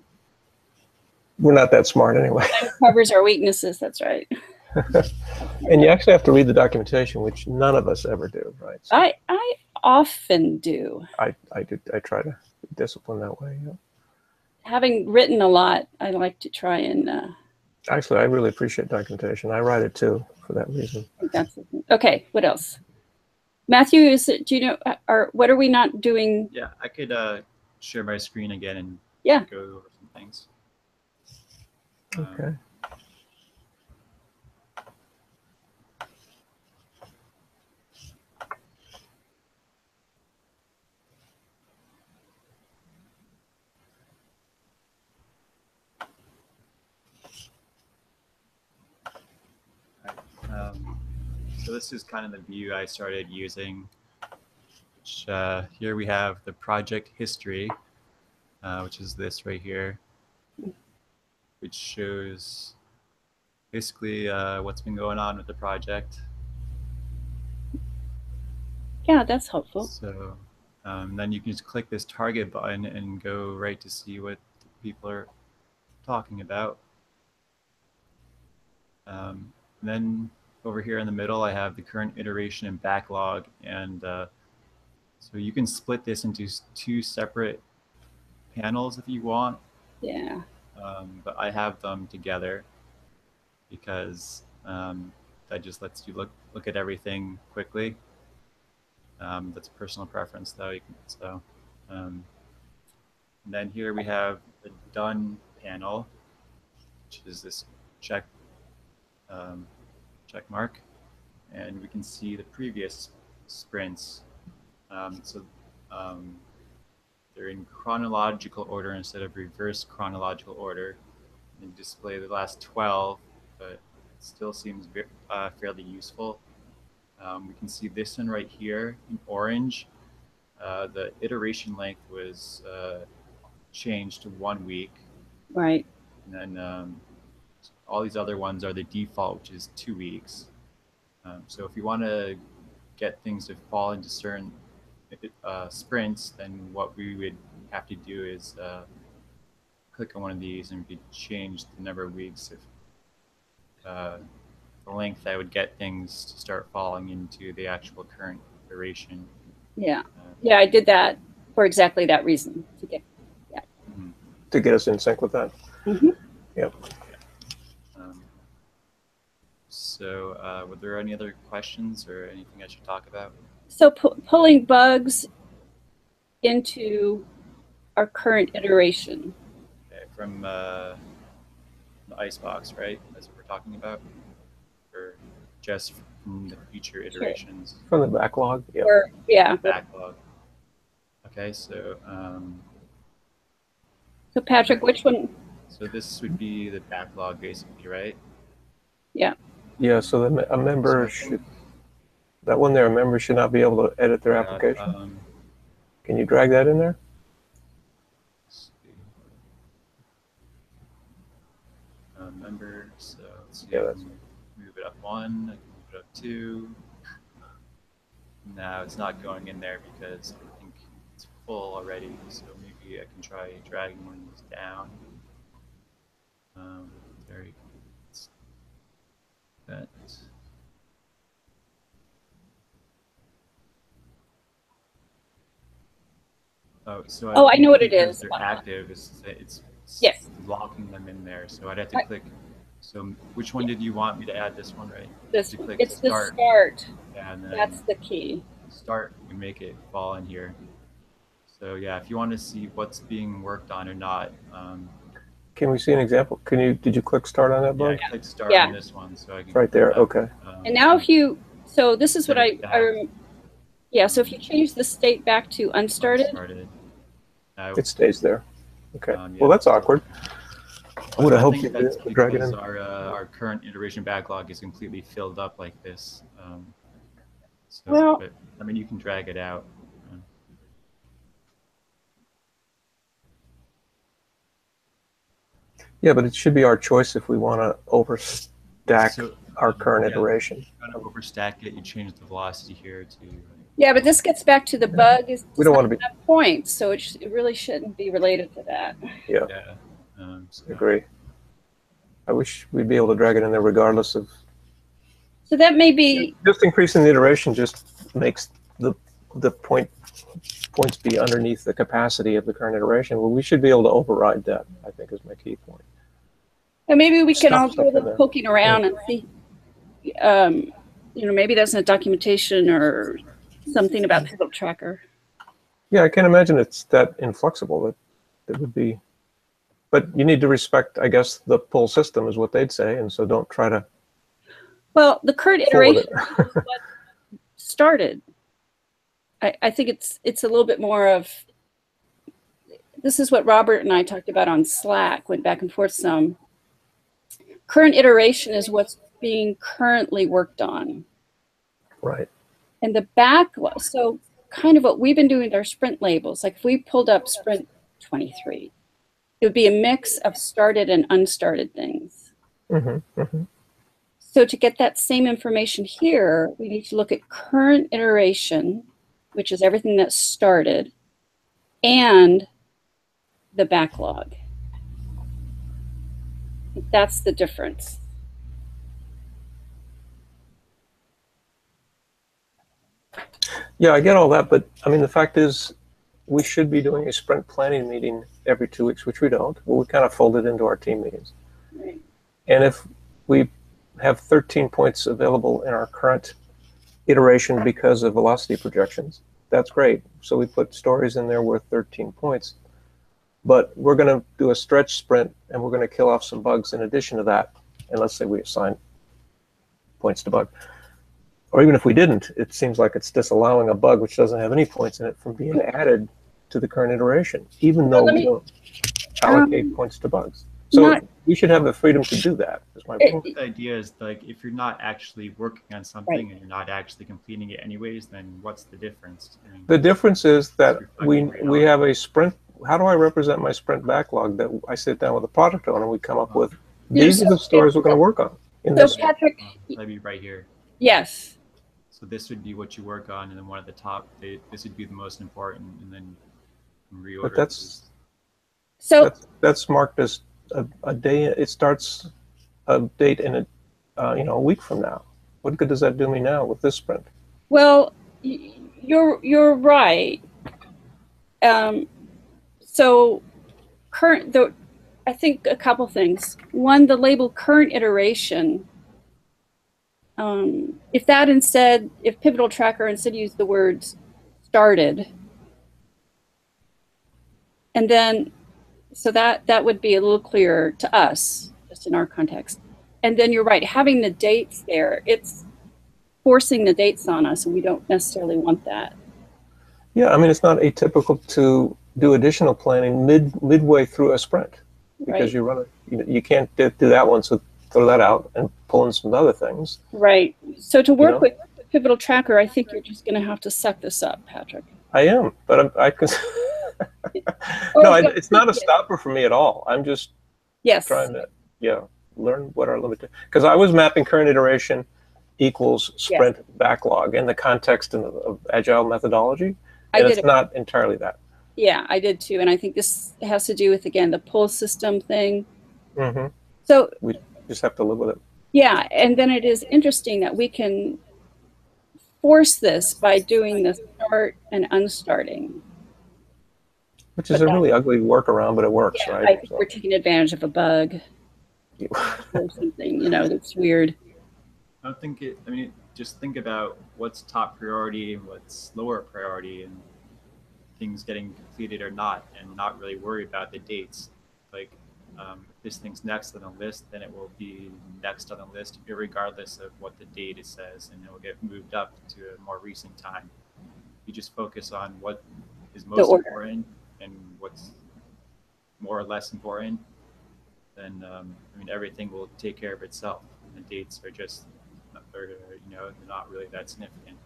we're not that smart anyway. It covers our weaknesses. That's right. And you actually have to read the documentation, which none of us ever do, right? So I often do. I try to be disciplined that way. Yeah. Having written a lot, I like to try and. Actually, I really appreciate documentation. I write it too for that reason. Okay. What else? Matthew, do you know, what are we not doing? Yeah, I could share my screen again and Yeah. go over some things. Okay. So this is kind of the view I started using. Which, here we have the project history, which is this right here, which shows basically what's been going on with the project. Yeah, that's helpful. So then you can just click this target button and go right to see what people are talking about. And then over here in the middle, I have the current iteration and backlog. And so you can split this into 2 separate panels if you want. Yeah. But I have them together because that just lets you look at everything quickly. That's personal preference, though. And then here we have the done panel, which is this check mark, and we can see the previous sprints. They're in chronological order instead of reverse chronological order, and display the last 12, but it still seems fairly useful. We can see this one right here in orange. The iteration length was changed to 1 week. Right. And then all these other ones are the default, which is 2 weeks. So if you want to get things to fall into certain sprints, then what we would have to do is click on one of these and we could change the number of weeks if the length that would get things to start falling into the actual current iteration. Yeah. Yeah, I did that for exactly that reason, to get To get us in sync with that. Mm-hmm. Yep. So were there any other questions or anything I should talk about? So pulling bugs into our current iteration. Okay, from the Icebox, right? That's what we're talking about? Or just from the future iterations? From the backlog? Yeah. Or, yeah. Backlog. Okay, so So Patrick, which one? so this would be the backlog, basically, right? Yeah. Yeah, so a member should, that one there, a member should not be able to edit their application. Can you drag that in there? Let's see. Member, so let's see. Yeah, I can move it up 1, I can move it up 2. Now it's not going in there because I think it's full already, so maybe I can try dragging one of these down. There you go. That. Oh, so I know what it is. They're active. It's yes. locking them in there. So I'd have to click. So which one did you want me to add? This one, right? It's the start. Yeah, and then that's the key. Start and make it fall in here. So yeah, if you want to see what's being worked on or not. Can we see an example? Did you click start on that bug? Yeah, I clicked start on this one, so I can. Right there. Okay. And now if you, so this is what yeah. So if you change the state back to unstarted, it stays there. Okay. Yeah, well, that's awkward. I would have hoped you could drag it in. Our current iteration backlog is completely filled up like this. So, well, but, I mean, you can drag it out. Yeah, but it should be our choice if we want to overstack our current iteration. If you want to overstack it, you change the velocity here to. Yeah, but this gets back to the bug. We don't want to be points, so it really shouldn't be related to that. Yeah. Yeah. I agree. I wish we'd be able to drag it in there regardless of. So that may be just increasing the iteration just makes the points be underneath the capacity of the current iteration. Well, we should be able to override that, I think, is my key point. And maybe we can all go poking around and see, maybe that's in a documentation or something about Pivotal Tracker. Yeah, I can't imagine it's that inflexible. That it would be, but you need to respect, I guess, the pull system is what they'd say, and so don't try to. Well, the current Forward iteration is what started. I think it's a little bit more of, this is what Robert and I talked about on Slack, went back and forth some. Current iteration is what's being currently worked on. Right. And the backlog, so kind of what we've been doing with our sprint labels, like if we pulled up Sprint 23, it would be a mix of started and unstarted things. Mm-hmm, mm-hmm. So to get that same information here, we need to look at current iteration, which is everything that's started, and the backlog. That's the difference. Yeah, I get all that, but I mean, the fact is, we should be doing a sprint planning meeting every 2 weeks, which we don't. Well, we kind of fold it into our team meetings. Right. And if we have 13 points available in our current iteration because of velocity projections, that's great. So we put stories in there worth 13 points. But we're going to do a stretch sprint, and we're going to kill off some bugs in addition to that. And let's say we assign points to bug. Or even if we didn't, it seems like it's disallowing a bug which doesn't have any points in it from being added to the current iteration, even though we don't allocate points to bugs. So we should have the freedom to do that, is my point. The idea is, like, if you're not actually working on something and you're not actually completing it anyways, then what's the difference? I mean, the difference is that we have a sprint. How do I represent my sprint backlog? That I sit down with a product owner and we come up with, these are the stories we're going to work on. So Patrick, that'd be right here. yes. So this would be what you work on, and then one at the top, this would be the most important, and then reorder. But that's marked as a day. It starts a date in a week from now. What good does that do me now with this sprint? Well, you're right. So I think a couple things. One, the label current iteration. If Pivotal Tracker instead used the words started, and then, so that would be a little clearer to us, just in our context. And then you're right, having the dates there, it's forcing the dates on us, and we don't necessarily want that. Yeah, I mean, it's not atypical to do additional planning midway through a sprint, because you run it. You can't do that one, so throw that out and pull in some other things. Right. So to work with Pivotal Tracker, I think you're just going to have to suck this up, Patrick. I am, but I can. No, it's not a stopper for me at all. I'm just trying to learn what our limit. Because I was mapping current iteration equals sprint backlog in the context of agile methodology, and it's not entirely that. Yeah, I did too, and I think this has to do with, again, the pull system thing. Mm-hmm. So we just have to live with it. Yeah, and then it is interesting that we can force this by doing the start and unstarting. Which is a really ugly workaround, but it works, right? I think we're taking advantage of a bug or something, that's weird. I don't think I mean, just think about what's top priority and what's lower priority, and things getting completed or not, and not really worry about the dates. Like, if this thing's next on the list, then it will be next on the list, regardless of what the date it says, and it will get moved up to a more recent time. You just focus on what is most important and what's more or less important, then I mean, everything will take care of itself. And the dates are just, they're not really that significant.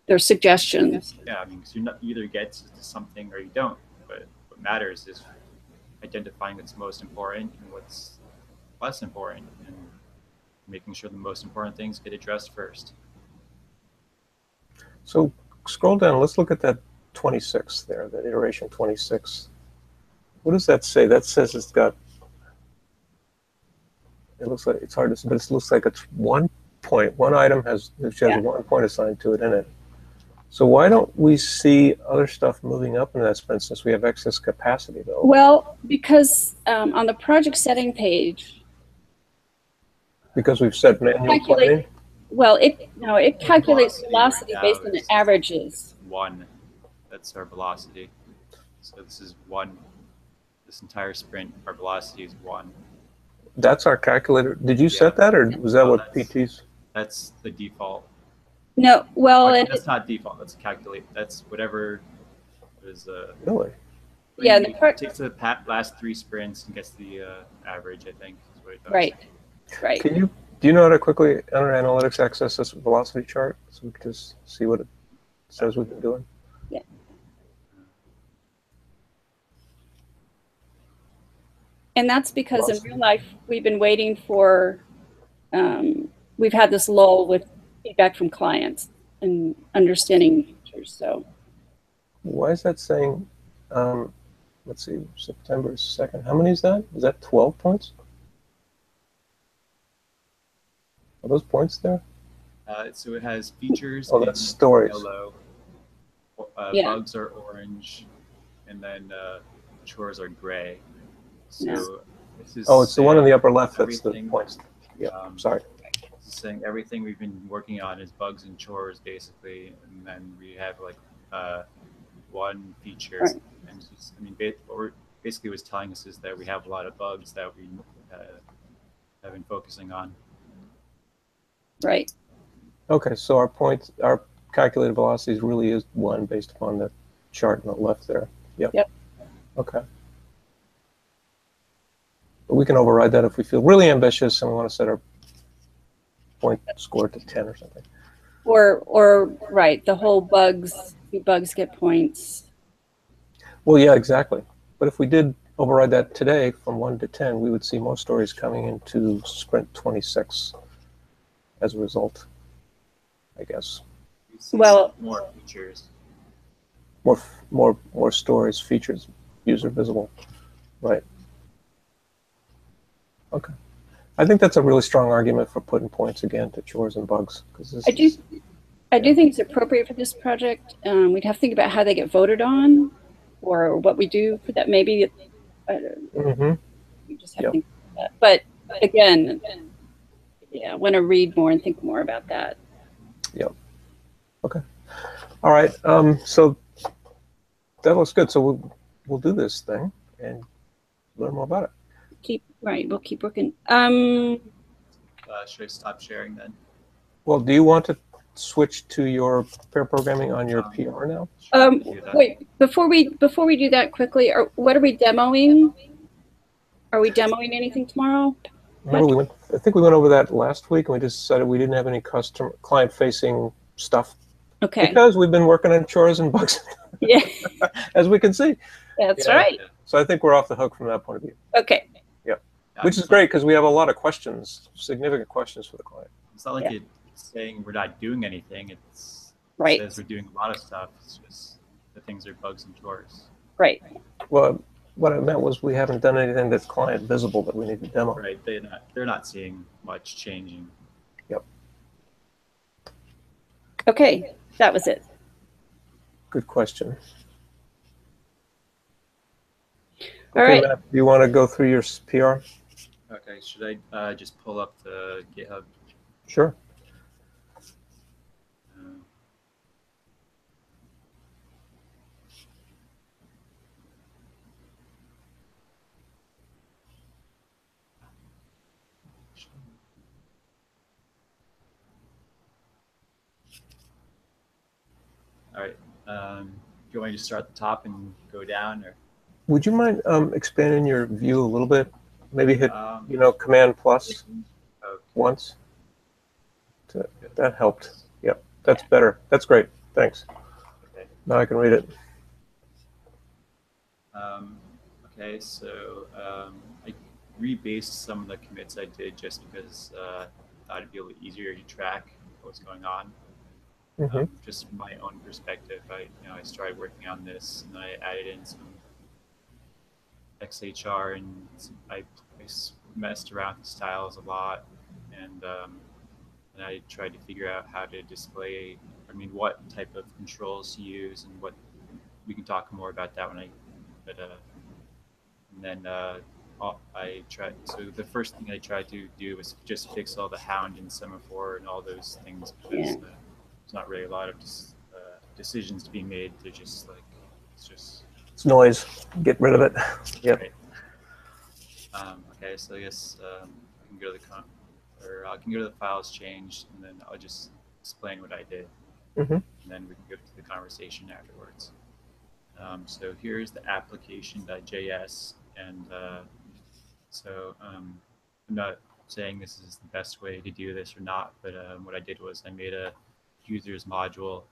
They're suggestions. Yeah, I mean, because you either get to something or you don't. But what matters is identifying what's most important and what's less important, and making sure the most important things get addressed first. So scroll down. Let's look at that 26 there, that iteration 26. What does that say? That says it's got, it looks like, it's hard to see, but it looks like it's 1 point. One item has 1 point assigned to it in it. So why don't we see other stuff moving up in that sprint since we have excess capacity, though? Well, because on the project setting page, because we've set manual planning. Well, it calculates velocity based on the averages. 1. That's our velocity. So this is 1. This entire sprint, our velocity is 1. That's our calculator. Did you Yeah. set that, or was that Oh, what PT's? That's the default. No, well, Actually, and that's not default. That's calculate. That's whatever is. Really? Yeah, and the part- takes the last 3 sprints and gets the average. I think is what it does. right, right. Do you know how to quickly enter analytics access this velocity chart so we can just see what it says we've been doing? Yeah. And that's because in real life, we've been waiting for, we've had this lull with feedback from clients and understanding features, so. Why is that saying, let's see, September 2nd? How many is that? Is that 12 points? Are those points there? So it has features. Oh, that's stories. Yellow. Yeah. Bugs are orange, and then chores are gray. So Yeah. this is. Oh, it's the one in the upper left that's the everything- points. Yeah, sorry. This is saying everything we've been working on is bugs and chores, basically, and then we have like 1 feature. Right. And it's just, I mean, what we're basically was telling us is that we have a lot of bugs that we have been focusing on. Right. Okay, so our calculated velocities really is 1 based upon the chart on the left there. Yep. Yep. Okay. But we can override that if we feel really ambitious and we want to set our point score to 10 or something. Or right, the whole bugs get points. Well, yeah, exactly. But if we did override that today from 1 to 10, we would see more stories coming into Sprint 26 as a result, I guess. We see Well- more features. More stories, features, user visible. Right. Okay. I think that's a really strong argument for putting points again to chores and bugs. I do think it's appropriate for this project. We'd have to think about how they get voted on, or what we do for that. Maybe we just have to think about that. But again, yeah, I want to read more and think more about that. Yep. Okay. All right. So that looks good. So we'll do this thing and learn more about it. We'll keep working. Should I stop sharing then? Well, do you want to switch to your pair programming on your PR now? Wait, before we do that quickly, what are we demoing? Are we demoing anything tomorrow? Remember, I think we went over that last week, and we just decided we didn't have any client-facing stuff. Okay. Because we've been working on chores and bugs, Yeah, as we can see. that's right. So I think we're off the hook from that point of view. Okay. Which is great, because we have a lot of questions, significant questions for the client. It's not like it's saying we're not doing anything. It Right. says we're doing a lot of stuff. It's just the things are bugs and chores. Right. Well, what I meant was we haven't done anything that's client visible that we need to demo. Right. They're not seeing much changing. Yep. Okay, that was it. Good question. All Okay, right. Matt, do you want to go through your PR? Okay. Should I just pull up the GitHub? Sure. All right. Do you want me to start at the top and go down, or? Would you mind expanding your view a little bit? Maybe hit, Um, Command plus Okay. once. That helped. Yep, that's better. That's great. Thanks. Okay. Now I can read it. Okay, so I rebased some of the commits I did just because I thought it'd be a little easier to track what's going on. Just from my own perspective, I started working on this, and I added in some XHR, and I messed around with styles a lot, and I tried to figure out how to display. I mean, what type of controls to use, and what we can talk more about that when I. But and then I tried. So the first thing I tried to do was just fix all the hound and semaphore and all those things, because there's not really a lot of decisions to be made. They're just like, it's noise. Get rid of it. Yep. Right. Okay, so I guess I can go to I can go to the files changed, and then I'll just explain what I did, Mm-hmm. and then we can go to the conversation afterwards. So here's the application.js, and so I'm not saying this is the best way to do this or not, but what I did was I made a users module,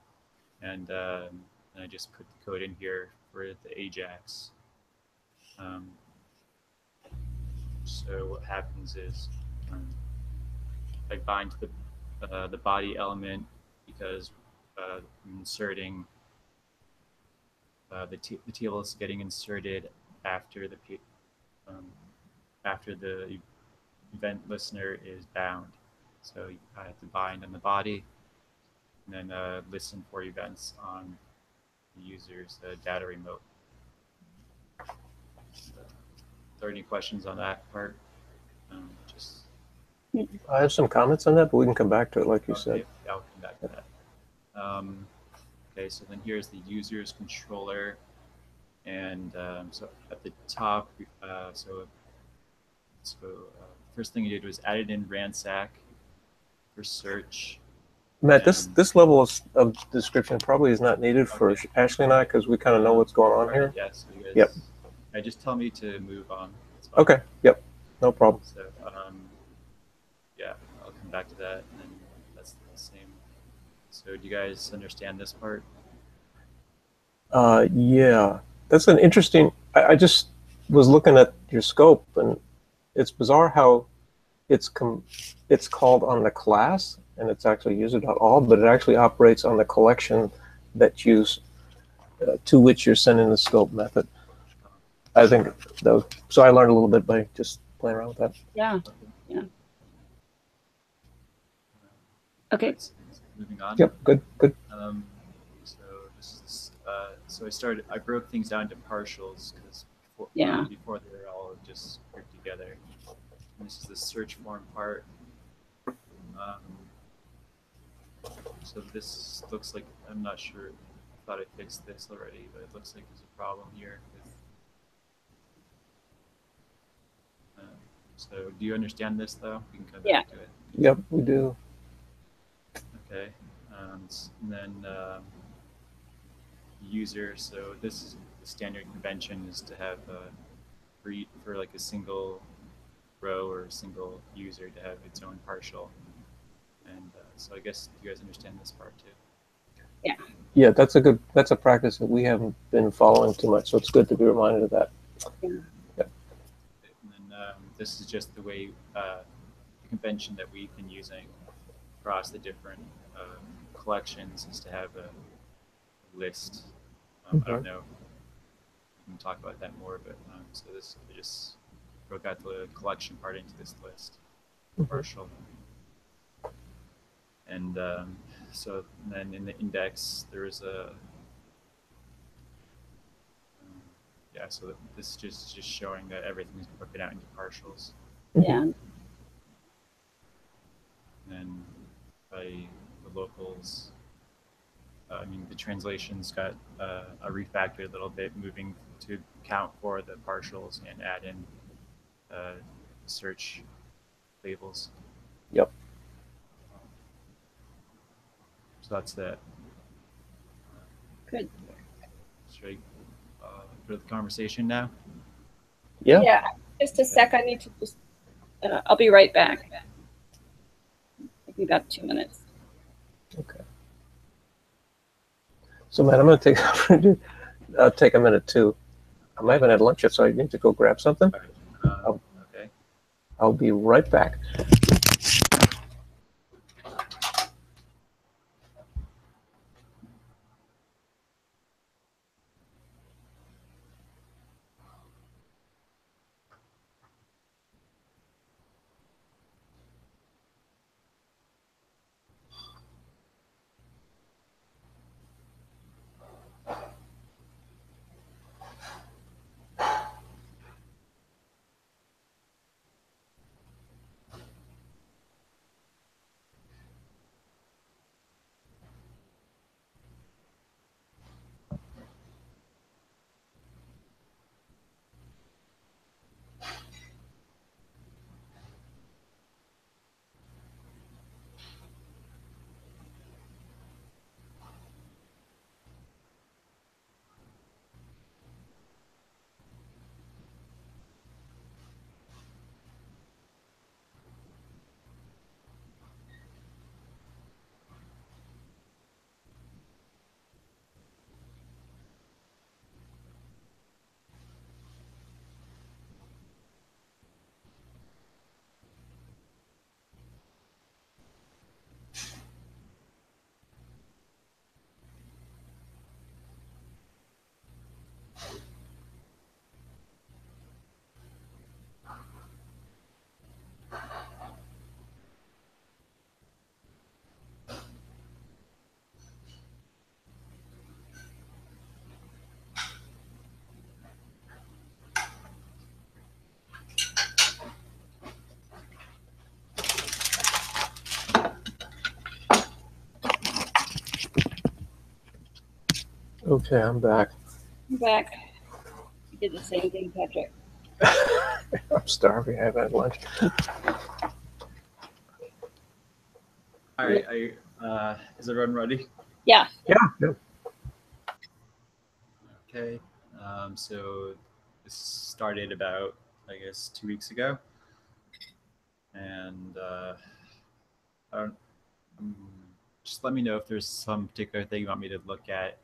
and I just put the code in here for the Ajax. So what happens is I bind to the body element because I'm inserting the table is getting inserted after the event listener is bound. So I have to bind on the body and then listen for events on the user's data remote. Are there any questions on that part? Just I have some comments on that, but we can come back to it, like you said. Yeah, I'll come back to that. Okay, so then here's the user's controller, and so at the top, first thing you did was added in ransack for search. Matt, this level of description probably is not needed for Ashley and I, because we kind of know what's going on here. Yeah, so you guys, Yep. Just tell me to move on. Okay. Yep. No problem. So yeah, I'll come back to that, and then that's the same. So do you guys understand this part? Yeah, that's an interesting. I just was looking at your scope, and it's bizarre how it's called on the class, and it's actually user.all, but it actually operates on the collection that to which you're sending the scope method. I think so. I learned a little bit by just playing around with that. Yeah. Yeah. Okay. Moving on. Yep. Good. Good. So this is I broke things down to partials because before they were all just grouped together. And this is the search form part. So this looks like, I'm not sure. I thought I fixed this already, but it looks like there's a problem here. So do you understand this though? We can come back to it. Yep, we do. Okay. And then user. So this is the standard convention is to have for like a single row or a single user to have its own partial. And so I guess you guys understand this part too. Yeah. Yeah, that's a practice that we haven't been following too much, so it's good to be reminded of that. Yeah. Yep. And then this is just the way the convention that we've been using across the different collections is to have a list. I don't know. We can talk about that more, but so this I just broke out the collection part into this list, partial. And so then in the index, there is so this is just showing that everything is broken out into partials. Yeah. And then by the locals, the translations got a refactored a little bit, moving to count for the partials and add in search labels. Yep. So that's that. Good. Should I go to the conversation now? Yeah. Yeah. Just a sec. I need to just. I'll be right back. Maybe about 2 minutes. Okay. So, Matt, I'm going to take a minute too. I haven't had lunch yet, so I need to go grab something. Okay. I'll be right back. Okay, I'm back. I'm back. You did the same thing, Patrick. I'm starving. I haven't had lunch. All right, is everyone ready? Yeah. Yeah. Yeah. Okay, so this started about, I guess, 2 weeks ago, and I don't. Just let me know if there's some particular thing you want me to look at.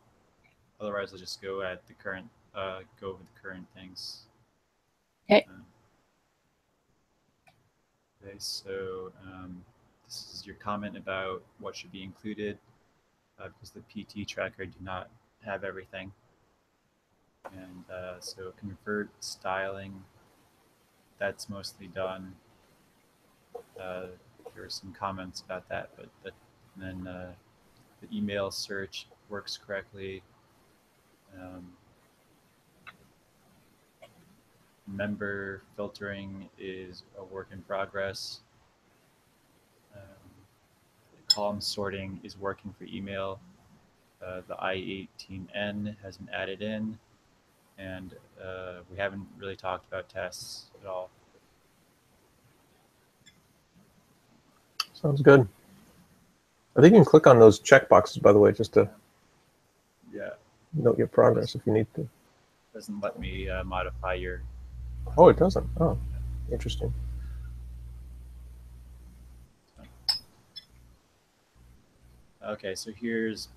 Otherwise, I'll just go at the current, go over the current things. Okay. Okay, so this is your comment about what should be included, because the PT tracker do not have everything. And so convert styling, that's mostly done. There were some comments about that, but then the email search works correctly. Member filtering is a work in progress. Column sorting is working for email. The I18N has been added in, and we haven't really talked about tests at all. Sounds good. I think you can click on those checkboxes, by the way, just to note your progress if you need to. Doesn't let me modify your. Oh, it doesn't. Oh, interesting. Okay, so here's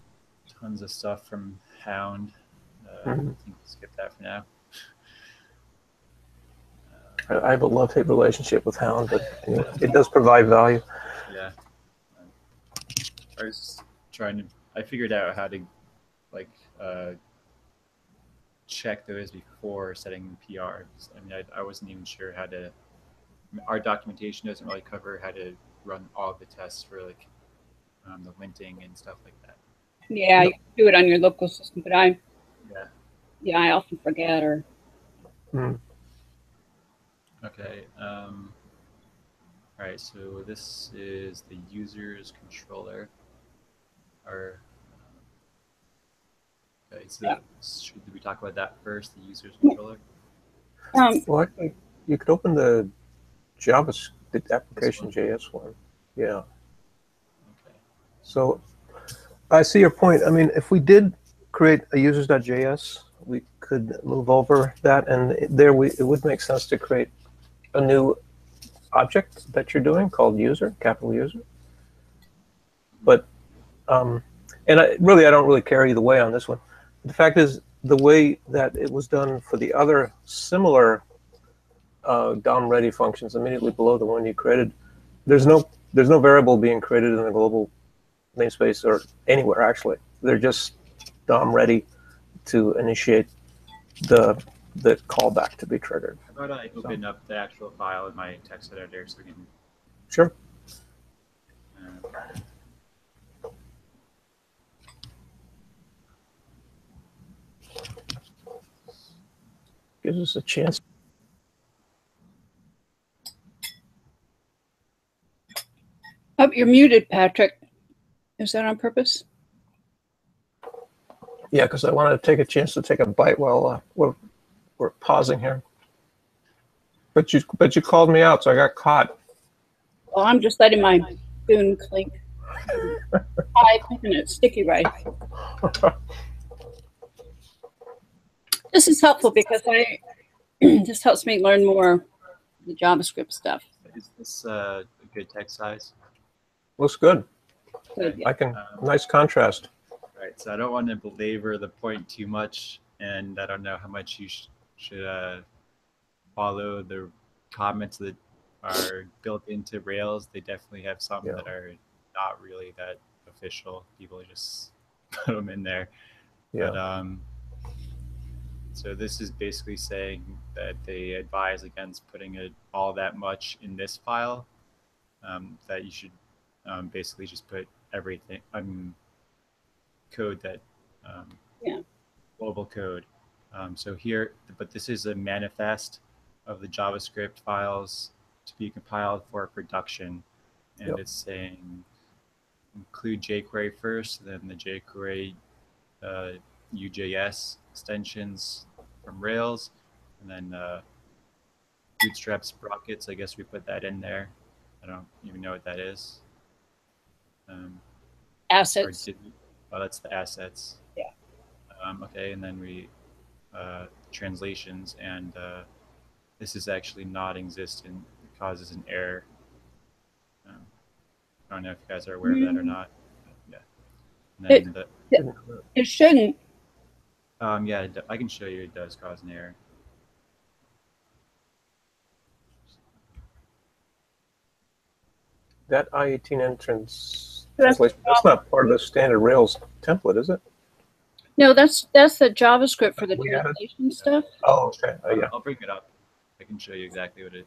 tons of stuff from Hound. I think we'll skip that for now. I have a love-hate relationship with Hound, but it does provide value. Yeah. I was trying to. I figured out how to, like, check those before setting the PR. I mean, I wasn't even sure how to. Our documentation doesn't really cover how to run all of the tests for, like, the linting and stuff like that. Yeah, you can do it on your local system, but I often forget or. Okay. All right. So this is the user's controller. Or okay. So should we talk about that first? The user's controller. Well, actually, you could open the JavaScript application JS one. Yeah. Okay. So I see your point. I mean, if we did create a users.js, we could move over that, and there it would make sense to create a new object that you're doing called user, capital user. But and I don't really care either way on this one. The fact is, the way that it was done for the other similar DOM ready functions immediately below the one you created, there's no variable being created in the global namespace or anywhere actually. They're just DOM ready to initiate the callback to be triggered. How about I open up the actual file in my text editor so we can. Sure. Gives us a chance. Oh, you're muted, Patrick. Is that on purpose? Yeah, because I wanted to take a chance to take a bite while we're pausing here. But you called me out, so I got caught. Well, I'm just letting my spoon clink. I'm picking it sticky rice. This is helpful because this helps me learn more the JavaScript stuff. Is this a good text size? Looks good. Good. I can nice contrast. Right. So I don't want to belabor the point too much, and I don't know how much you should follow the comments that are built into Rails. They definitely have some that are not really that official. People just put them in there. Yeah. But so this is basically saying that they advise against putting all that much in this file. That you should basically just put everything. Code that global code. So here, but this is a manifest of the JavaScript files to be compiled for production, and it's saying include jQuery first, then the jQuery UJS extensions from Rails, and then Bootstrap sprockets. I guess we put that in there. I don't even know what that is. Assets. Oh, that's the assets. Yeah. Okay, and then we translations, and this is actually not existent. It causes an error. I don't know if you guys are aware of that or not. Yeah. And then It shouldn't. yeah, I can show you it does cause an error. That I-18N translation, that's not part of the standard Rails template, is it? No, that's the JavaScript for the We added- translation stuff. Oh, okay. Oh, yeah. I'll bring it up. I can show you exactly what it is.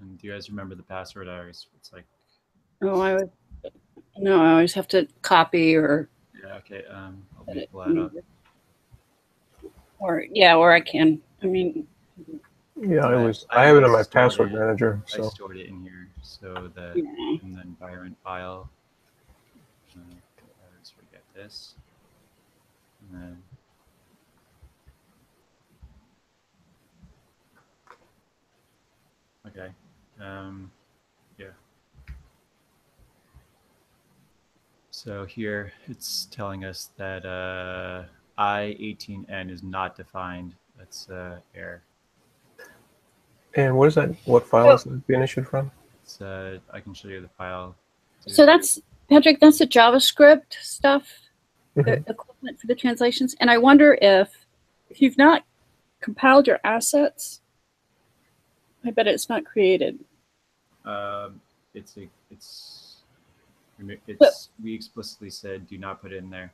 And do you guys remember the password? It's like. Oh, I always have to copy or. Yeah. Okay. I'll pull that up. Or I can. I mean. Yeah, I have it in my password manager. So. I stored it in here so that in the environment file. Let's forget this. And then. Okay. Yeah. So here it's telling us that I-18N is not defined. That's error. And what is that? What file is that being issued from? It's I can show you the file. So that's Patrick. That's the JavaScript stuff, the equivalent for the translations. And I wonder if you've not compiled your assets, I bet it's not created. We explicitly said do not put it in there.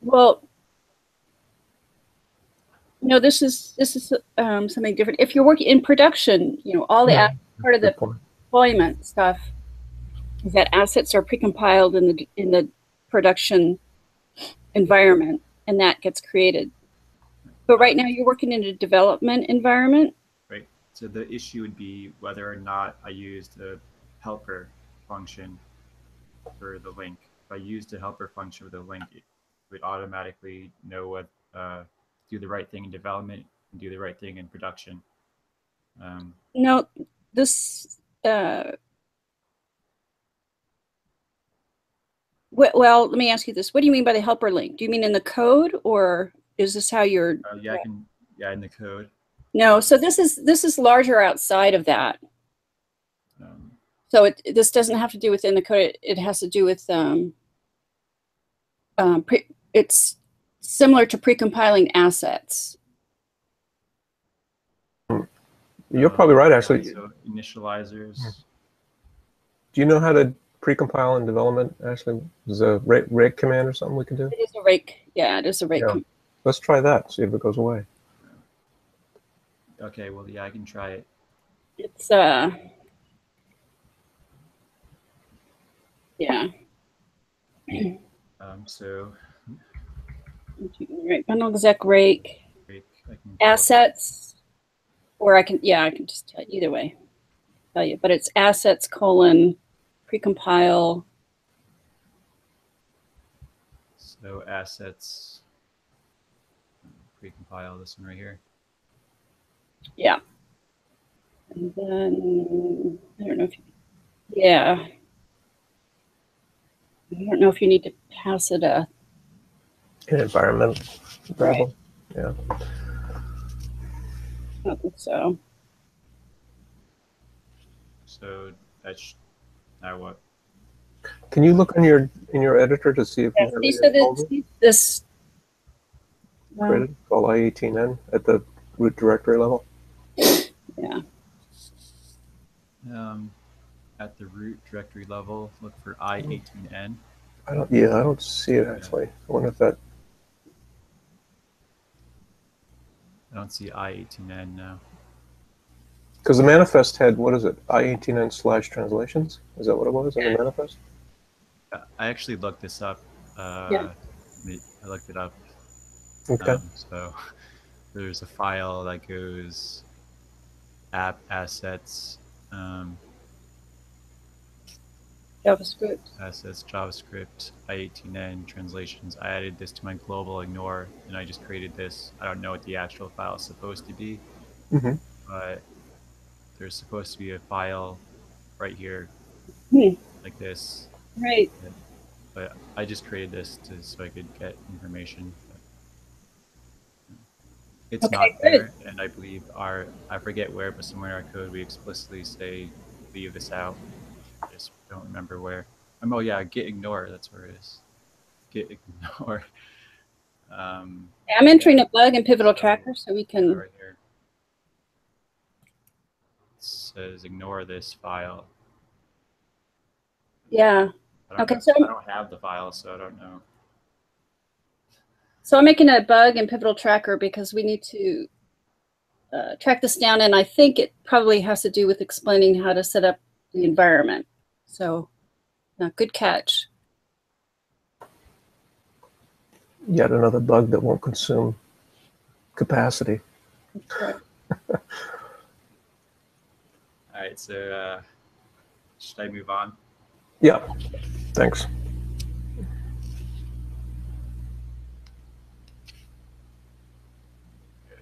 Well, no, this is something different. If you're working in production, all the part of the deployment stuff is that assets are precompiled in the production environment, and that gets created. But right now, you're working in a development environment. Right. So the issue would be whether or not I used the helper function for the link. If I used the helper function for the link, it would automatically know what do the right thing in development and do the right thing in production. No, this. Well, let me ask you this: what do you mean by the helper link? Do you mean in the code, or is this how you're? Yeah, in the code. No, so this is larger outside of that. So this doesn't have to do within the code. It has to do with it's similar to precompiling assets. You're probably right, actually. So initializers. Do you know how to precompile in development? Actually, there's a rake command or something we can do. It is a rake. Yeah, it is a rake. Yeah. Let's try that. See if it goes away. Okay. Well, yeah, I can try it. It's yeah. So. Right. Bundle exec rake. Assets. Or I can just tell you either way. Tell you, but it's assets : precompile. So assets. Precompile this one right here. Yeah. And then I don't know if I don't know if you need to pass it an environment variable. Right. Yeah. I don't think so. So that's now what? Can you look in your editor to see if you have this created called I-18N at the root directory level? Yeah. At the root directory level, look for I-18N. I don't see it actually. I wonder if that. I don't see I-18N now. Because the manifest had, what is it, I-89/translations? Is that what it was in the manifest? I actually looked this up. Yeah. I looked it up. Okay. So there's a file that goes app assets, JavaScript. assets, JavaScript, I-18N translations. I added this to my global ignore, and I just created this. I don't know what the actual file is supposed to be, Mm-hmm. but there's supposed to be a file right here, like this. Right. But I just created this so I could get information. It's Okay, not good. there, and I believe I forget where, but somewhere in our code we explicitly say leave this out. I just don't remember where. Oh yeah, git ignore, that's where it is. Git ignore. I'm entering a bug in Pivotal Tracker so we can. Right here. It says ignore this file. Yeah. Okay, so I don't have the file, so I don't know. So I'm making a bug in Pivotal Tracker because we need to track this down, and I think it probably has to do with explaining how to set up the environment. So, good catch. Yet another bug that won't consume capacity. Right. All right, so should I move on? Yeah, thanks.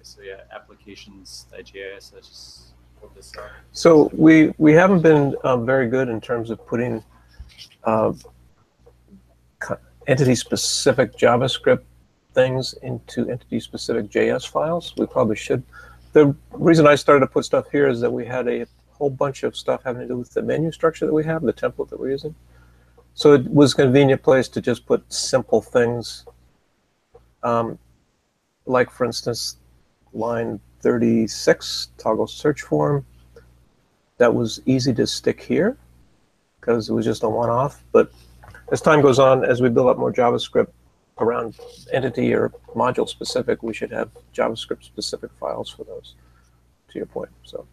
So yeah, applications.js, let's just pull this up. So we haven't been very good in terms of putting entity-specific JavaScript things into entity-specific JS files. We probably should. The reason I started to put stuff here is that we had a whole bunch of stuff having to do with the menu structure that we have, the template that we're using. So it was a convenient place to just put simple things, like for instance, line 36, toggle search form. That was easy to stick here because it was just a one-off. But as time goes on, as we build up more JavaScript around entity or module specific, we should have JavaScript specific files for those, to your point. So.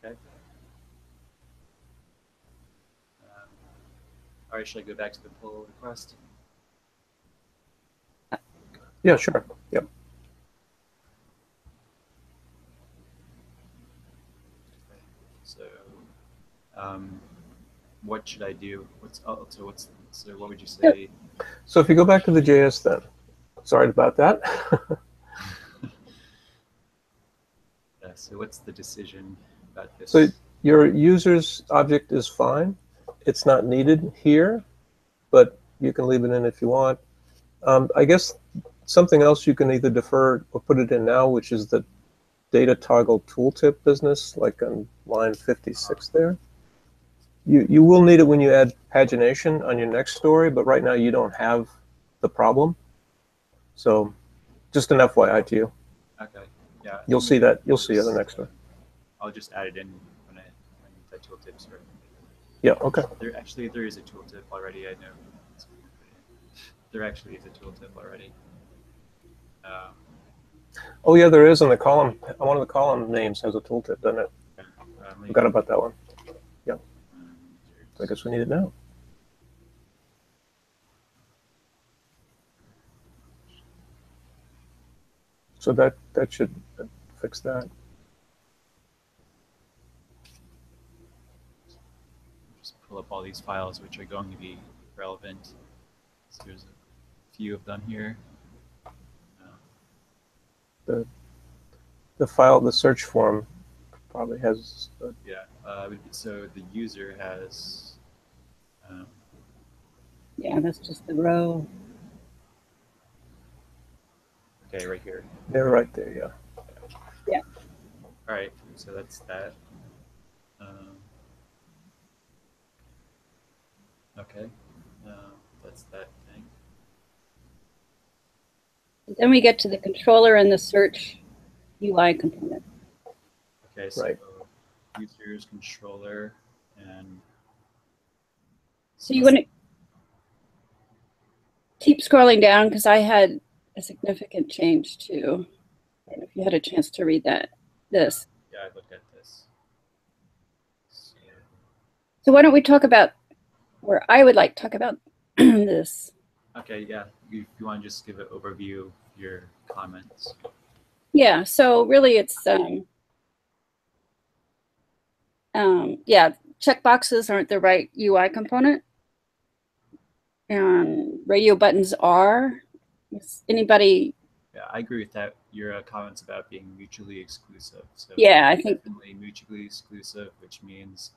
Okay. All right, should I go back to the pull request? Yeah, sure. Yep. So, what should I do? So what would you say? So if you go back to the JS then, sorry about that. Yeah, so what's the decision about this? So your user's object is fine. It's not needed here, but you can leave it in if you want. I guess something else you can either defer or put it in now, which is the data toggle tooltip business, like on line 56 there. You will need it when you add pagination on your next story, but right now you don't have the problem. So just an FYI to you. Okay, yeah. You'll see that. You'll see it in the next one. I'll just add it in when the tooltips are. Yeah, okay. There is a tooltip already, I know. There actually is a tooltip already. Oh yeah, there is on the column. One of the column names has a tooltip, doesn't it? Forgot about that one. Yeah. So I guess we need it now. So that should fix that. Just pull up all these files which are going to be relevant. So there's a few of them here. The file, the search form, probably has. Yeah. So the user has. Yeah, that's just the row. Okay, right here. They're right there. Yeah. Yeah. All right. So that's that. Okay. That's that thing. Then we get to the controller and the search UI component. Okay, so Right. users, controller, and So you want to keep scrolling down because I had a significant change too. I don't know if you had a chance to read this. Yeah, I looked at this. So why don't we talk about, or I would like to talk about this. Okay, yeah. If you want to just give an overview of your comments. Yeah, so really it's, yeah, checkboxes aren't the right UI component. And radio buttons are. Is anybody? Yeah, I agree with that. Your comments about being mutually exclusive. So Yeah, I think definitely mutually exclusive, which means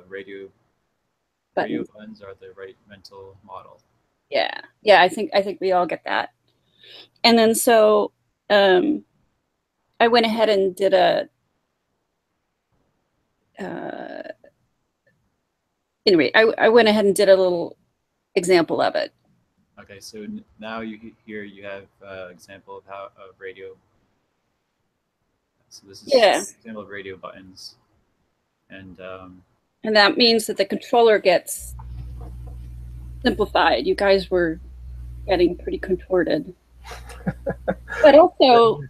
radio buttons. buttons are the right mental model. Yeah, yeah, I think we all get that. And then so I went ahead and did a anyway, I went ahead and did a little example of it. Okay, so now here you have example of how a radio. So this is Yeah. an example of radio buttons, and that means that the controller gets simplified. You guys were getting pretty contorted. But also,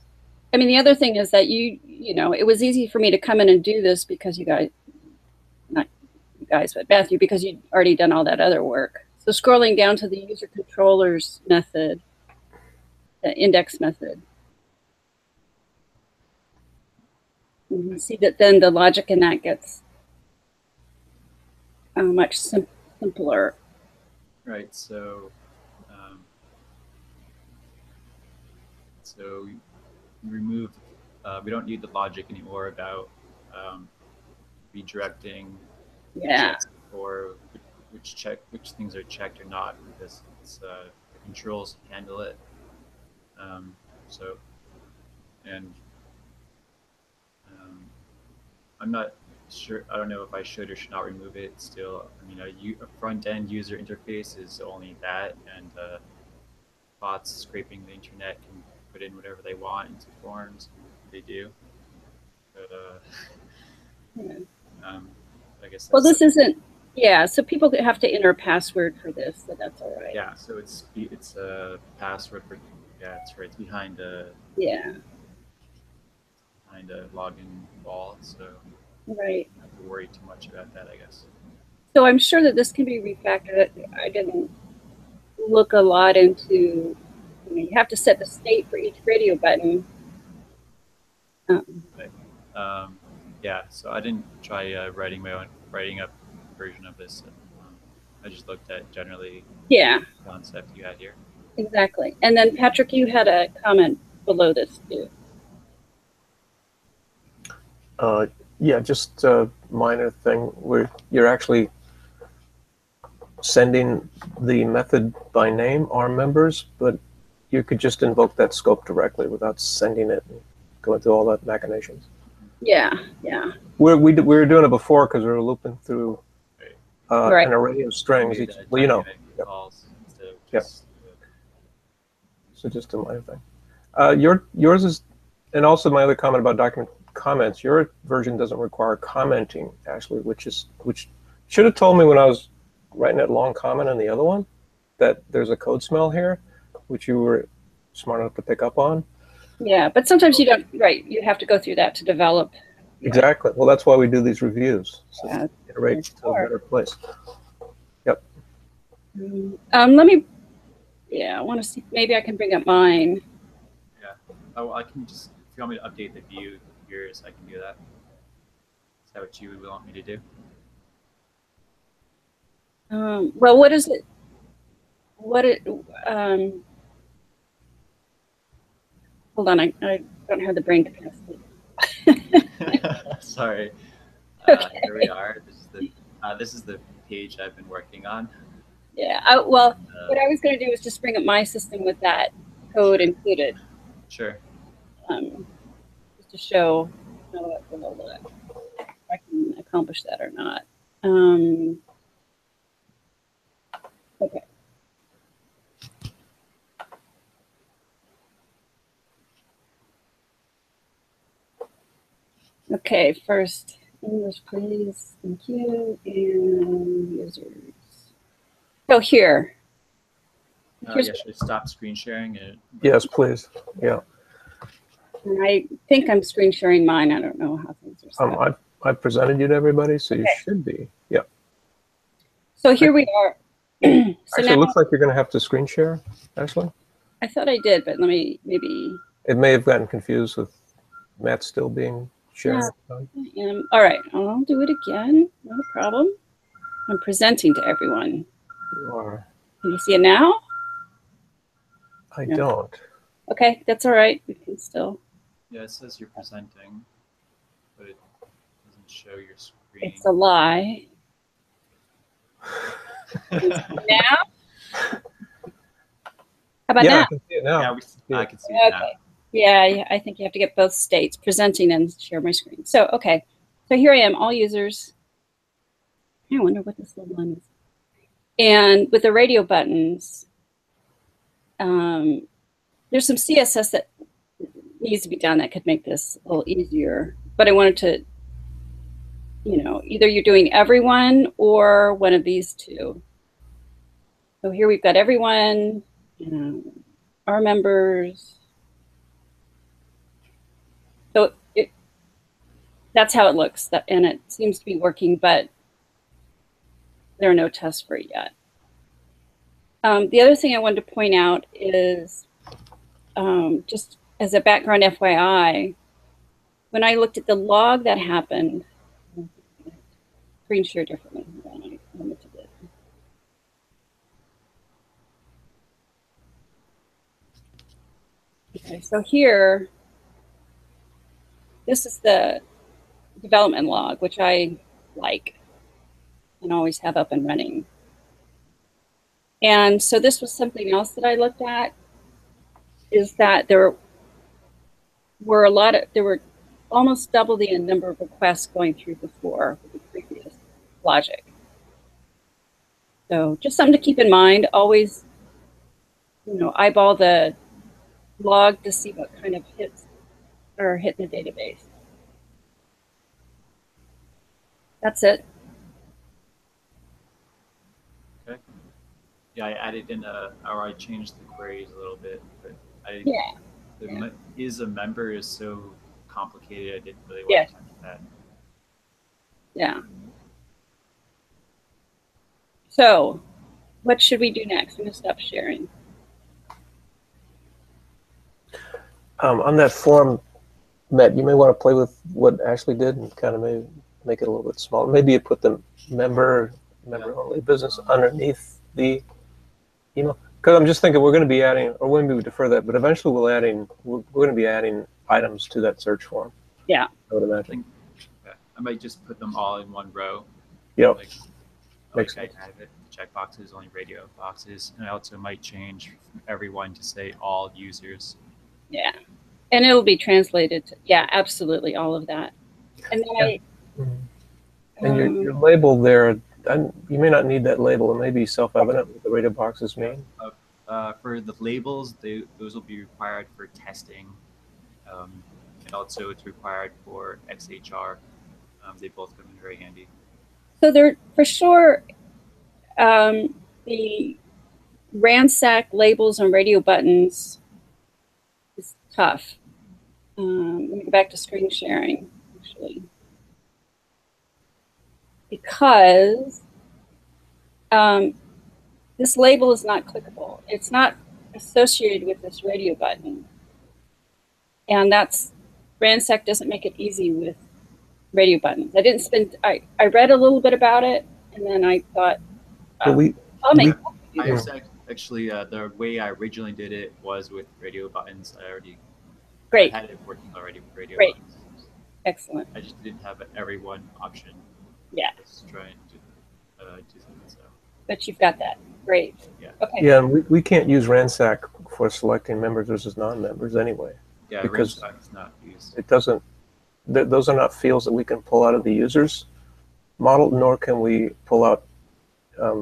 I mean, the other thing is that you know, it was easy for me to come in and do this because you guys, not you guys, but Matthew, because you'd already done all that other work. So scrolling down to the user controllers method, the index method, you can see that then the logic in that gets much simpler. right. So so you remove. We don't need the logic anymore about redirecting. Yeah. Or which things are checked or not, because it's, the controls handle it. So, and I'm not sure. I don't know if I should or should not remove it. Still, I mean, a front-end user interface is only that, and bots scraping the internet can put in whatever they want into forms. They do, but I guess. Well, this isn't. Yeah, so people have to enter a password for this, so that's all right. Yeah, so it's a password for. Yeah, it's right. It's behind a. Yeah. Behind a login wall, so. Right. Don't have to worry too much about that, I guess. So I'm sure that this can be refactored. I didn't look a lot into. I mean, you have to set the state for each radio button. Right. Yeah, so I didn't try writing up a version of this. I just looked at generally. Yeah. The concept you had here. Exactly. And then Patrick, you had a comment below this too. Yeah, just a minor thing where you're actually sending the method by name, ARM members, but you could just invoke that scope directly without sending it and going through all that machinations. Yeah, yeah. We were doing it before because we were looping through Right. an array of strings. Well, you know. Yep. Yep. So just a minor thing. Yours is, and also my other comment about document comments. Your version doesn't require commenting, actually, which should have told me when I was writing that long comment on the other one that there's a code smell here, which you were smart enough to pick up on. Yeah, but sometimes you don't. Right, you have to go through that to develop. Exactly. Well, that's why we do these reviews. So Yeah, iterate to a better place. Yep. Let me. Yeah, I want to see. Maybe I can bring up mine. Yeah. Oh, I can just. If you want me to update the view of yours, I can do that. Is that what you would want me to do? Well, what is it? Hold on, I don't have the brain capacity. Sorry. Okay. Here we are. This is the page I've been working on. Yeah. Well, what I was going to do is just bring up my system with that code included. Sure. Just to show if I can accomplish that or not. Okay. Okay, first English, please. Thank you. And users. So here. Yeah, should I stop screen sharing? Yes, please. Yeah. And I think I'm screen sharing mine. I don't know how things are set up. I presented you to everybody, so you should be. Yeah. So here we are. So Actually, it looks like you're going to have to screen share, Ashley. I thought I did, but let me maybe. It may have gotten confused with Matt still being shared. Yeah, all right, I'll do it again. Not a problem. I'm presenting to everyone. You are. Can you see it now? I don't. Okay, that's all right. We can still. Yeah, it says you're presenting, but it doesn't show your screen. It's a lie. Now? How about Yeah, now? I can see it now. Yeah, I can see it now. Okay. Yeah, I think you have to get both states, presenting and share my screen. So, okay. So here I am, all users. I wonder what this little line is. And with the radio buttons, there's some CSS that needs to be done that could make this a little easier. But I wanted to, you know, either you're doing everyone or one of these two. So here we've got everyone, our members. So that's how it looks, and it seems to be working, but there are no tests for it yet. The other thing I wanted to point out is, just as a background FYI, when I looked at the log that happened, screen share differently. I limited it. Okay, so here, this is the development log, which I like and always have up and running. And so this was something else that I looked at, is that there were almost double the number of requests going through before with the previous logic. So just something to keep in mind. Always, eyeball the log to see what kind of hits are hitting the database. That's it. Okay. Yeah, I added in or I changed the queries a little bit, but is a member is so complicated. I didn't really want to touch that. Yeah. So, what should we do next? I'm going to stop sharing. On that form, Matt, you may want to play with what Ashley did and kind of maybe make it a little bit smaller. Maybe you put the member-only business underneath the email. Because I'm just thinking we're going to be adding, or maybe we defer that, but eventually we're going to be adding items to that search form. Yeah. I would imagine. I might just put them all in one row. Yep. Like I have it, check boxes, only radio boxes. And I also might change from everyone to say all users. Yeah. And it'll be translated to, absolutely, all of that. And then and your label there, you may not need that label. It may be self-evident what the radio boxes mean. For the labels, those will be required for testing. And also it's required for XHR. They both come in very handy. So they're, for sure, the ransack labels and radio buttons is tough. Let me go back to screen sharing, actually. Because this label is not clickable. It's not associated with this radio button. And ransack doesn't make it easy with radio buttons. I read a little bit about it, and then I thought, I'll make it. Actually, the way I originally did it was with radio buttons. Great. I had it working already with radio buttons. Excellent. I just didn't have an everyone option. Yeah. I was trying to do something. So. But you've got that. Great. Yeah. Okay. Yeah, and we can't use ransack for selecting members versus non-members anyway. Yeah, because ransack is not used. It doesn't. Those are not fields that we can pull out of the user's model, nor can we pull out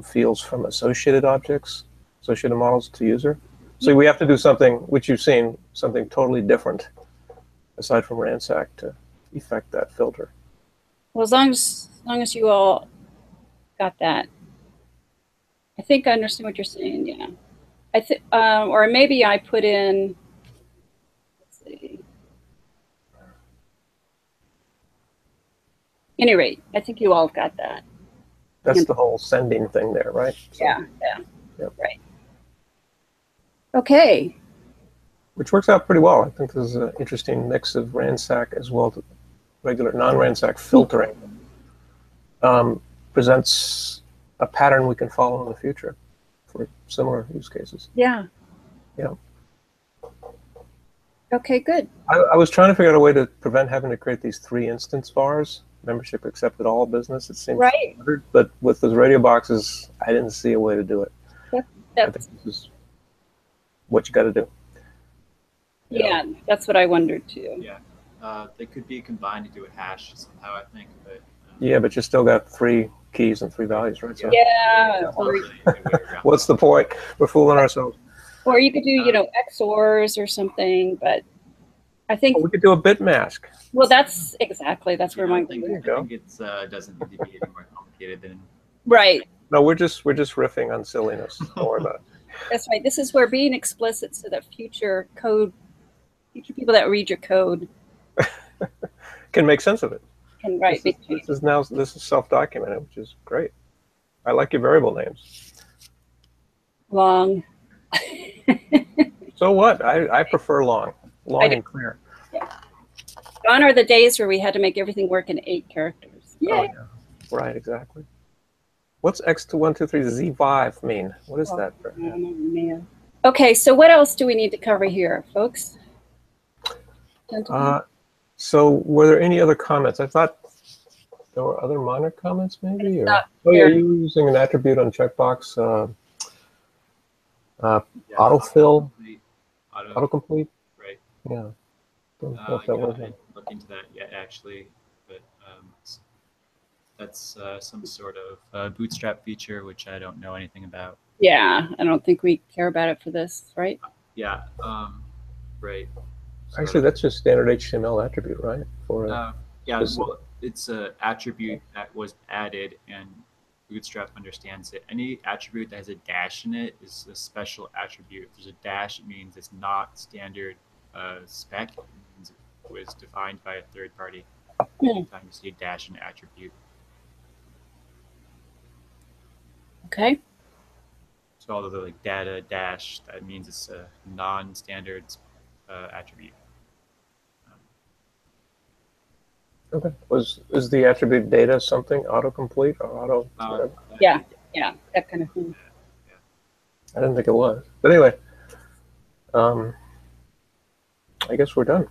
fields from associated models to user. So we have to do something, which you've seen, something totally different aside from ransack to effect that filter. Well, as long as you all got that, I think I understand what you're saying. Yeah, I think, or maybe I put in. Let's see. any rate, I think you all got that. That's the whole sending thing there, right? So, Yeah. Yep. Right. Okay. which works out pretty well. I think there's an interesting mix of ransack as well as regular non-ransack filtering. Presents a pattern we can follow in the future for similar use cases. Yeah. Yeah. Okay, good. I was trying to figure out a way to prevent having to create these 3 instance vars, membership accepted all business. It seems Right. hard, but with those radio boxes, I didn't see a way to do it. I That's, think this is what you got to do. yeah, that's what I wondered too. Yeah. They could be combined to do a hash somehow, I think. But Yeah, but you still got 3 keys and 3 values, right? So Yeah. there's not really any way around what's the point? We're fooling ourselves. Or you could do, you know, XORs or something, but I think, Well, we could do a bit mask. well, that's where my, I think it's doesn't need to be any more complicated than. right. No, we're just riffing on silliness. Don't worry about it. That's right. This is where being explicit so that future people that read your code Can make sense of it. can write big changes. This is self-documented, which is great. I like your variable names. Long. So what? I prefer long and clear. Gone are the days where we had to make everything work in 8 characters. Oh, yeah. Right, exactly. What's X to 1, 2, 3 Z5 mean? What is that? I don't know, man. Okay, so what else do we need to cover here, folks? So were there any other comments? I thought there were other minor comments maybe? Or, oh yeah, you were using an attribute on checkbox, autofill, autocomplete. Right. Yeah. Don't know if that was I didn't look into that yet, actually, but that's some sort of bootstrap feature, which I don't know anything about. Yeah, I don't think we care about it for this, right? Yeah, right. Actually, that's just standard HTML attribute, right? For yeah, well, it's an attribute that was added, and Bootstrap understands it. Any attribute that has a dash in it is a special attribute. If there's a dash, it means it's not standard spec. It means it was defined by a third party. Anytime you see a dash in an attribute. Okay. So although they're like data dash, that means it's a non-standard attribute. Okay. Is the attribute data something autocomplete or auto? Whatever? Yeah, that kind of thing. I didn't think it was. But anyway, I guess we're done.